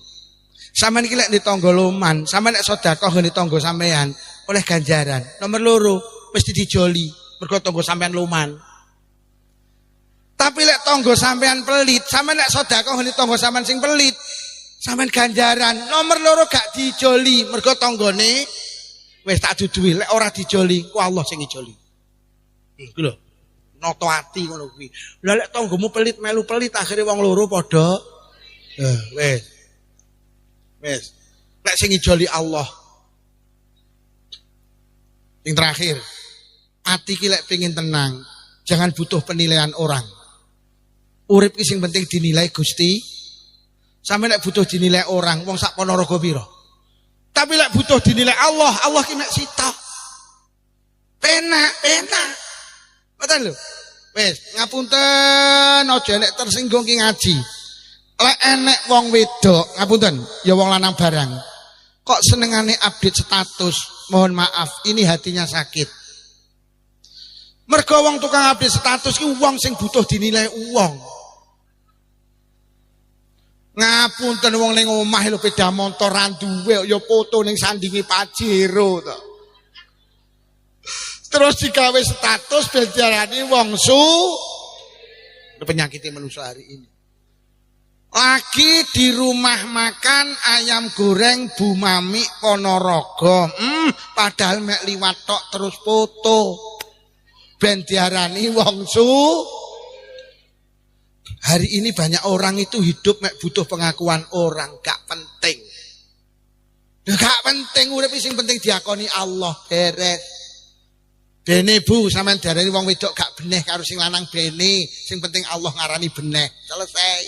Sampeyan iki lek ndek tangga loman, sampeyan nek sedekah ngene tangga sampeyan oleh ganjaran. Nomor loro, mesti dijoli mergo tangga sampeyan loman. Tapi lek tangga sampeyan pelit, sampeyan nek sedekah ngene tangga sampeyan sing pelit, sampeyan ganjaran. Nomor loro gak dijoli mergo tanggane wis tak duduhi. Lek ora dijoli, ku Allah sing ngijoli. Iku lho. Noto ati ngono kuwi. Lah lek tanggamu pelit melu pelit akhire wong loro padha wis. Lek sing ngijoli Allah. Yang terakhir, ati ki lek pengin tenang, jangan butuh penilaian orang. Urip ki sing penting dinilai Gusti. Sampe lek butuh dinilai orang, wong sak Ponorogo pira? Tapi lek butuh dinilai Allah, Allah ki mek sita. Penak. Betul lho. Wis, ngapunten aja nek tersinggung ki ngaji. Lek enek wong wedok, ngapunten, ya wong lanang barang. Kok senengane update status? Mohon maaf, ini hatinya sakit. Mergo wong tukang update status ki wong sing butuh dinilai wong. Ngapunten wong ning omah lho sepeda motor ra duwe ya foto ning sandinge Pajero to. Terus digawe status ben diarani wong penyakit manusia hari ini. Lagi di rumah makan ayam goreng Bu Mami Ponorogo. Padahal mek liwat tok terus foto. Ben diarani wong Hari ini banyak orang itu hidup mek butuh pengakuan orang, gak penting. Gak penting urip sing penting diakoni Allah beres. Bene Bu, sampean diarani wong wedok gak beneh karo sing lanang bene, sing penting Allah ngarani beneh. Selesai.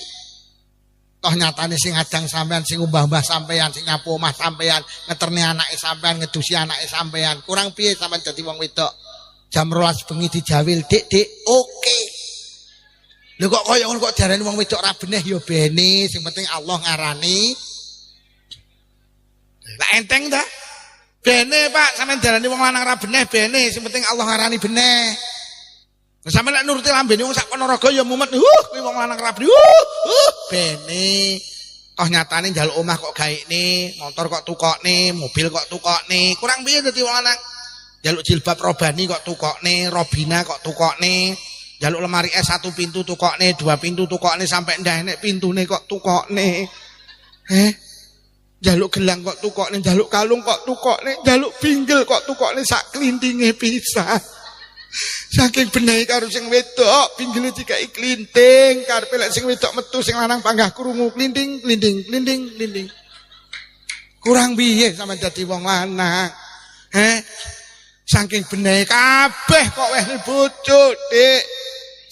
Toh nyatane sing adang sampean, sing umbah-umbah sampean, sing nyapu omah sampean, ngeterni anake sampean, ngedusi anake sampean. Kurang piye sampean dadi wong wedok? Jam 12 bengi dijawil, Dik, oke. Lho kok koyo ngono kok diarani wong wedok ra beneh ya bene, sing penting Allah ngarani. Lah enteng ta? Bene Pak, sampean diarani wong lanang ra beneh bene, sing penting Allah ngarani beneh. Lah sampean nek nuruti lambene wong sak Ponorogo ya mumet, kuwi wong lanang ra beneh. Bene. Toh nyatane njaluk omah kok gaekne, motor kok tukokne, mobil kok tukokne. Kurang piye dadi wong lanang? Njaluk jilbab robani kok tukokne, robina kok tukokne. Njaluk lemari es 1 pintu tukokne, 2 pintu tukokne sampai ndah enek pintune kok tukokne. Njaluk gelang kok tukokne, njaluk kalung kok tukokne, njaluk pinggel kok tukokne sak klindinge pisan. Saking benehe karo sing wedok, pinggele dikai klinting, karepe lek sing wedok metu sing lanang panggah krungu klinting, klinting, klinting, klinting. Kurang piye sampean dadi wong lanang? Saking benehe kabeh kok weh bojo, Dik.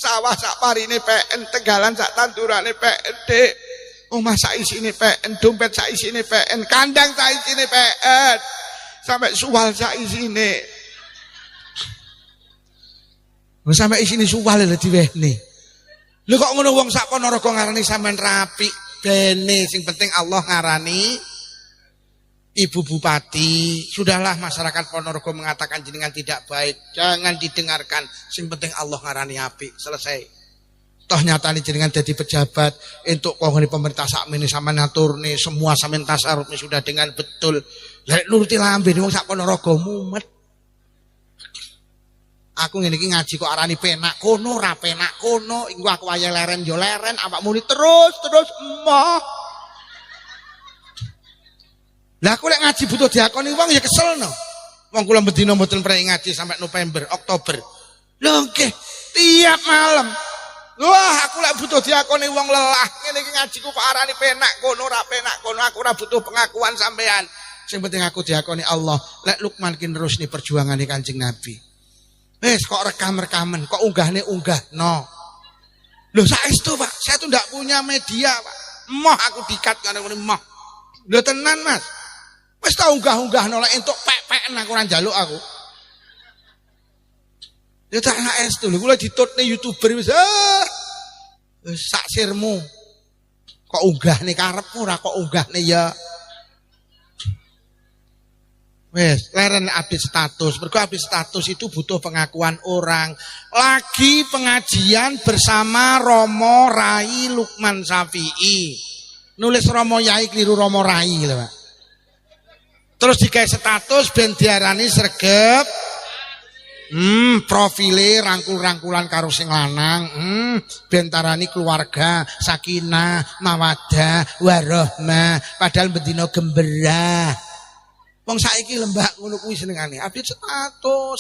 Sawah sak parine PN, Tegalan sak tandurane PN, Dik. Omah sak isine PN, dompet sak isine PN, kandang sak isine PN, sampai suwal sak isine. Wis sampai isine suwal lho diwehne. Lho kok ngono wong sak Ponorogo ngarani sampean rapi, bene sing penting Allah ngarani. Ibu Bupati, sudahlah masyarakat Ponorogo mengatakan jenengan tidak baik, jangan didengarkan, sing penting Allah ngarani apik, selesai. Toh nyatane jenengan jadi pejabat entuk kongkone pemerintah sakmene sampean ngaturne semua sampean tasarrufne sudah dengan betul. Lek nuruti lambene wong sak Ponorogo mumet. Aku ngene iki ngaji kok arani penak kono ra penak kono, engko aku wayahe leren yo leren, awakmu terus emoh. Lah aku lek ngaji butuh diakoni wong ya keselno. Wong kula bedina mboten prei ngaji sampai November, Oktober. Lho nggih, tiap malam. Wah, aku lek butuh diakoni wong lelah. Ngene iki ngajiku kok arani penak kono ra penak kono, aku ora butuh pengakuan sampean. Sing penting aku diakoni Allah. Lek Lukman ki nerusne perjuangane Kanjeng Nabi. Wis kok rekam-rekaman, kok unggahne-unggahno. Lho saestu, Pak. Saya tuh ndak punya media, Pak. Moh aku dikat karo ngene moh. Lho tenan, Mas. Wis tak unggah-unggahno lek entuk pek-peken aku ora njaluk aku. Ya tak saestu lho kula ditutne YouTuber wis sak sirmu. Kok unggahne karepmu ora kok unggahne ya. Wes, leren update status. Mergo update status itu butuh pengakuan orang. Lagi pengajian bersama Romo Rai Lukman Safi'i. Nulis Romo Yai keliru Romo Rai lho, Pak. Terus digawe status ben diarani sregep. Profile rangkul-rangkulan karo sing lanang. Ben tarani keluarga, sakinah, mawaddah, warahmah, padahal bendina gembira. Wong saiki lembak ngono kuwi senengane. Update status.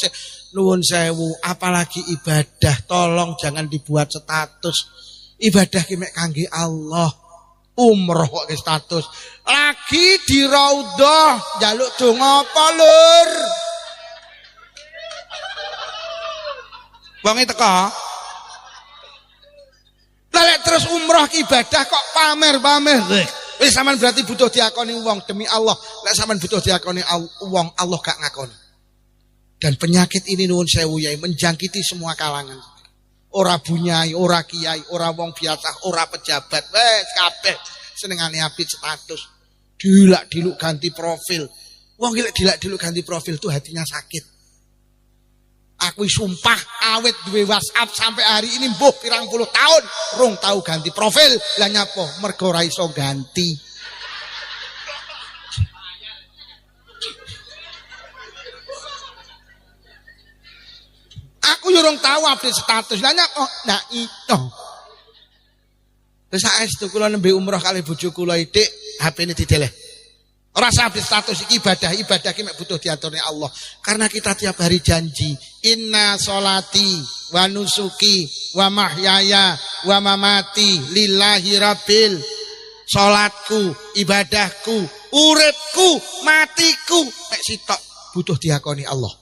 Nuwun sewu, apalagi ibadah, tolong jangan dibuat status. Ibadah ki mek kangge Allah. Umroh kok status. Lagi di raudhah njaluk donga apa, Lur? Wong teko. Lah terus umroh ki ibadah kok pamer-pamer. Wis sampean berarti butuh diakoni wong demi Allah. Lek sampean butuh diakoni wong, Allah gak ngakoni. Dan penyakit ini nuwun sewu yai menjangkiti semua kalangan. Ora bunyai, ora kiai, ora wong biasa, ora pejabat. Wes kabeh senengane apit status. Dilak-diluk ganti profil. Wong lek dilak-diluk ganti profil tuh hatinya sakit. Aku sumpah awet duwe WhatsApp sampai hari ini mbuh pirang puluh tahun rong tahu ganti profil. Lah nyapo mergo ora iso ganti. Aku yo rong tahu update status. Lah nyapo nah itu. Terus saestu kula nembe umroh kali bojo kula itik HP-ne dideleh. Ora usah update status iki ibadah ki mek butuh diaturne Allah. Karena kita tiap hari janji, inna sholati wa nusuki wa mahyaya wa mamati lillahi rabbil. Salatku, ibadahku, uripku, matiku mek sitok butuh diakoni Allah.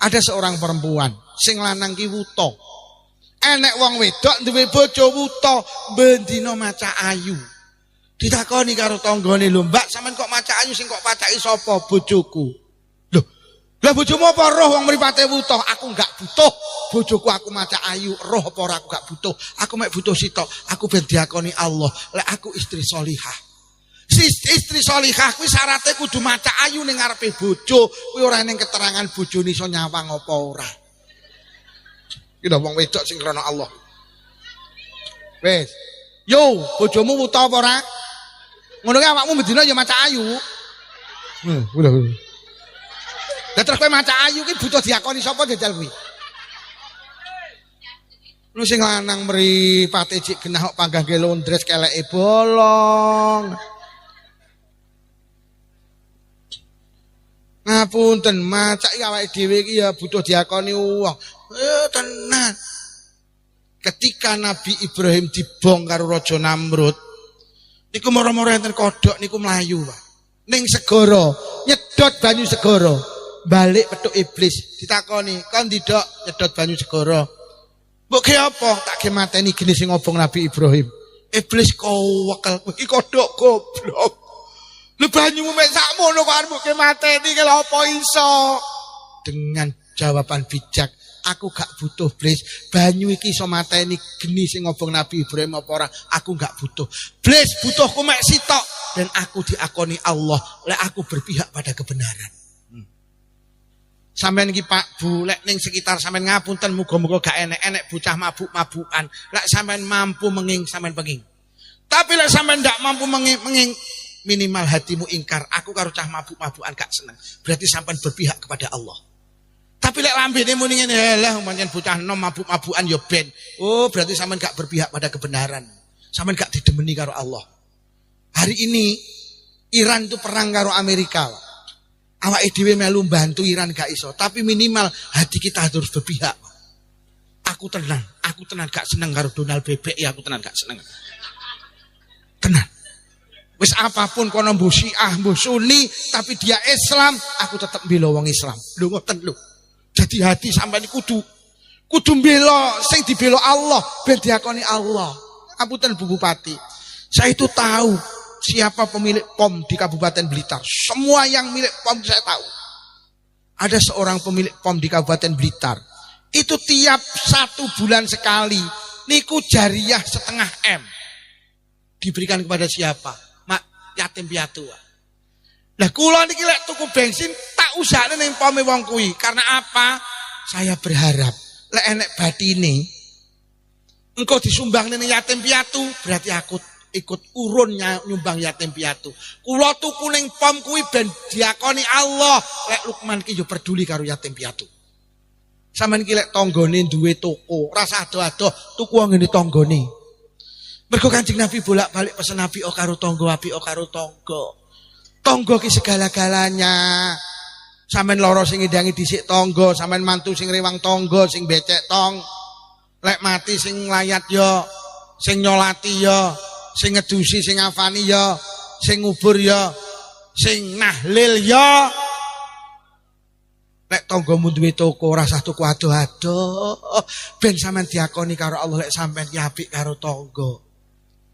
Ada seorang perempuan sing lanang ki wuta. Enek wong wedok duwe bojo wuta, bendina maca ayu. Ditakoni karo tanggane, "Lho, Mbak, sampean kok maca ayu sing kok pacaki sapa?" "Bojoku." "Lho, lah bojomu apa roh wong mripate wuta?" "Aku enggak butuh bojoku aku maca ayu, roh apa ora aku enggak butuh. Aku mek butuh sitok, aku ben diakoni Allah, lek aku istri sholihah." Istri sholihah kuwi syaratnya kudu maca ayu ning ngarepe bojo, kuwi ora ning keterangan bojone iso nyawang apa ora. Iki lho wong wedok sing krana Allah. Wes. Yo, bojomu wuta apa ora? Ngono ki awakmu mendina ya maca ayu. Udah. Lah terus kowe maca ayu ki butuh diakoni sapa jajal kuwi? Lu sing lanang mripate cik genah kok panggahke londres keleke bolong. Ngapunten, macak iki awake dhewe iki ya butuh diakoni wong. Tenan. Ketika Nabi Ibrahim dibong karo Raja Namrud, niku mara-mara enten kodhok niku mlayu, Pak. Ning segara, nyedot banyu segara. Balik petuk iblis, ditakoni, "Kon ndidok nyedot banyu segara. Mbok ge apa?" "Tak ge mateni gene sing ngobong Nabi Ibrahim." Iblis kowekel, "Iki kodhok goblok. Lho banyumu mek sakmono kok arep ge mateni ki lho apa iso?" Dengan jawaban bijak, "Aku gak butuh Blis, banyu iki iso mateni geni sing ngobong Nabi Ibrahim apa ora, aku gak butuh. Blis butuhku mek sitok dan aku diakoni Allah, lek aku berpihak pada kebenaran." Sampeyan iki Pak Bu, lek ning sekitar sampeyan ngapunten muga-muga gak enek-enek bocah mabuk-mabukan. Lek sampeyan mampu menging sampeyan penging. Tapi lek sampeyan ndak mampu menging minimal hatimu ingkar, aku karo cah mabuk-mabukan gak seneng. Berarti sampeyan berpihak kepada Allah. Tapi lek lambene muni ngene, "Lah pancen bocah nom mabuk-mabukan ya ben." Oh, berarti sampean gak berpihak pada kebenaran. Sampean gak didemeni karo Allah. Hari ini Iran itu perang karo Amerika. Awake dhewe melu bantu Iran gak iso, tapi minimal hati kita harus berpihak. Aku tenan gak seneng karo Donald Bebek, ya aku tenan gak seneng. Tenan. Wis apapun kono mbuh Syiah, mbuh Sunni, tapi dia Islam, aku tetap mbela wong Islam. Lho ngoten lho. Jadi hati sampeyan kudu mbela sing dibela Allah ben diakoni Allah. Apunten Bu Bupati. Saya itu tahu siapa pemilik POM di Kabupaten Blitar. Semua yang milik POM saya tahu. Ada seorang pemilik POM di Kabupaten Blitar. Itu tiap 1 bulan sekali niku jariah 0,5 M. Diberikan kepada siapa? Yatim piatu. Lah kula niki lek tuku bensin tak usahane ning pome wong kuwi. Karena apa? Saya berharap lek enek batine engko disumbangne ning yatim piatu, berarti aku ikut urun nyumbang yatim piatu. Kula tuku ning pom kuwi ben diakoni Allah. Lek Lukman ki yo peduli karo yatim piatu. Sampeyan ki lek tanggane duwe toko, rasa ado-ado tuku ngene tanggane. Mergo Kanjeng Nabi bolak-balik pesen Nabi karo tangga, apik karo tangga. Tangga ki segala-galanya. Sampeyan lara sing ngedangi dhisik tangga, sampeyan mantu sing rewang tangga, sing becek tong. Lek mati sing nglayat ya, sing nyolati ya, sing ngedusi, sing ngafani ya, sing ngubur ya, sing nahlil ya. Lek tanggamu duwe toko, ora usah tuku ado-ado. Ben sampeyan diakoni karo Allah lek sampeyan ki apik karo tangga.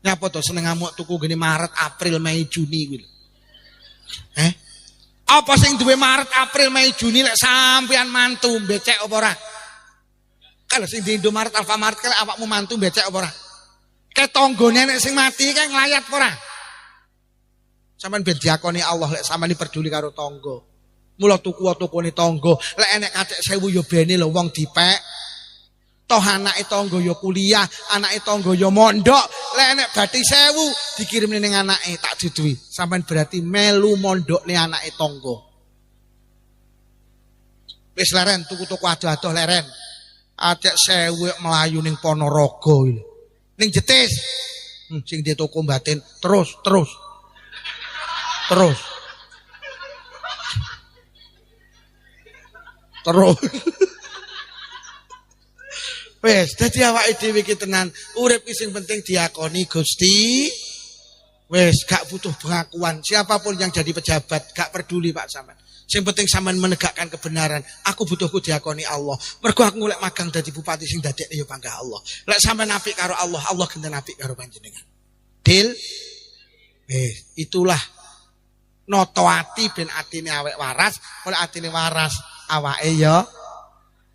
Nyapa to seneng ngamuk tuku gini Maret, April, Mei, Juni kuwi. Apa sing duwe Maret, April, Mei, Juni lek sampeyan mantu becek apa ora? Kalau sing di Indomaret, Alfamart kale awakmu mantu becek apa ora? Ke tanggane nek sing mati kae nglayat apa ora? Sampeyan ben diakoni Allah lek sampeyan peduli karo tangga. Mula tuku-tukune tangga, lek enek kacek 1000 ya bene lho wong dipek. Toh anake tangga ya kuliah, anake tangga ya mondok. Lek enek bathi 1000 dikirimne ning anake tak duduhi. Sampeyan berarti melu mondokne anake tangga. Wis leren tuku-tuku ado-ado leren. Acek 1000 melayu ning Ponorogo iki. Ning Jetis. Sing di toko batin terus. Terus. Wes, dadi awake dhewe iki tenan urip ki sing penting diakoni Gusti Wes gak butuh pengakuan. Siapapun yang jadi pejabat gak peduli Pak sampean. Sing penting sampean menegakkan kebenaran. Aku butuhku diakoni Allah. Mergo aku golek magang dadi bupati sing dadekne ya panggah Allah. Lek sampean apik karo Allah, Allah genten apik karo panjenengan. Deal? Itulah noto ati ben atine awake waras, oleh atine waras awake ya.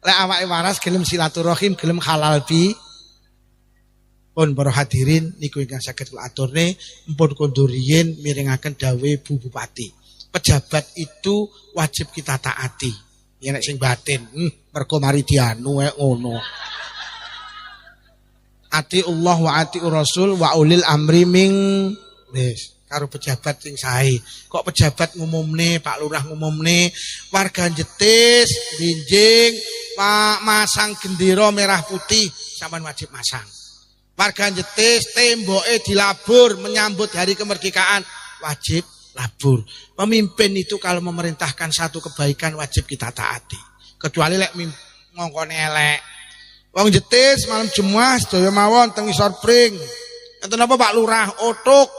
Lek awake waras gelem silaturahim, gelem halal bi. Pun para hadirin niku ingkang saged kula aturne mpun kondur riyin mirengaken dawuh Bu Bupati. Pejabat itu wajib kita taati. Ya nek sing batin, mergo mari dianu ngono. Ati Allah wa ati Rasul wa ulil amri ming wis karo pejabat sing sae. Kok pejabat ngumumne, Pak Lurah ngumumne, warga jetis, binjing, Pak masang gendera merah putih, sampean wajib masang. Warga jetis, temboke dilabur menyambut hari kemerdekaan, wajib labur. Pemimpin itu kalau memerintahkan satu kebaikan wajib kita taati. Kecuali lek ngongkone elek. Wong jetis malam Jumat sedaya mawon teng isor pring. Enten napa Pak Lurah otuk.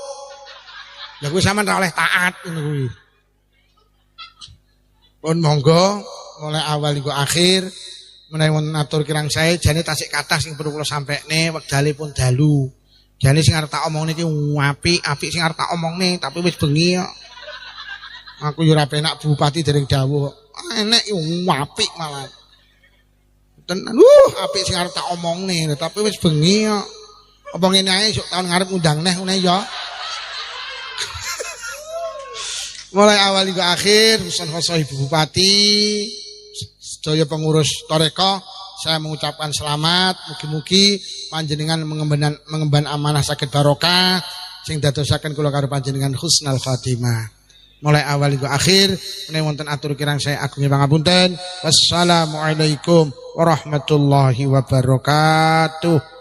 Lah kuwi sampean ora oleh taat ngono kuwi. Pun monggo mulai awal hingga akhir menawi wonten atur kirang sae jane tasik kathah sing perlu kula sampekne wektale pun dalu. Jane sing arep tak omongne iki apik sing arep tak omongne tapi wis bengi kok. Aku yo ora penak bupati dereng dawuh. Enek apik malah. Tenan apik sing arep tak omongne tapi wis bengi kok. Apa ngene ae sok tahun ngarep ngundang neh ngene ya. Mulai awal hingga akhir pesan khosah Ibu Bupati sedaya pengurus Toreko saya mengucapkan selamat, mugi-mugi panjenengan mengemban amanah sakit barokah sing dadosaken kula karo panjenengan husnul khotimah. Mulai awal hingga akhir menawi wonten atur kirang saya agung pangapunten. Wassalamualaikum warahmatullahi wabarakatuh.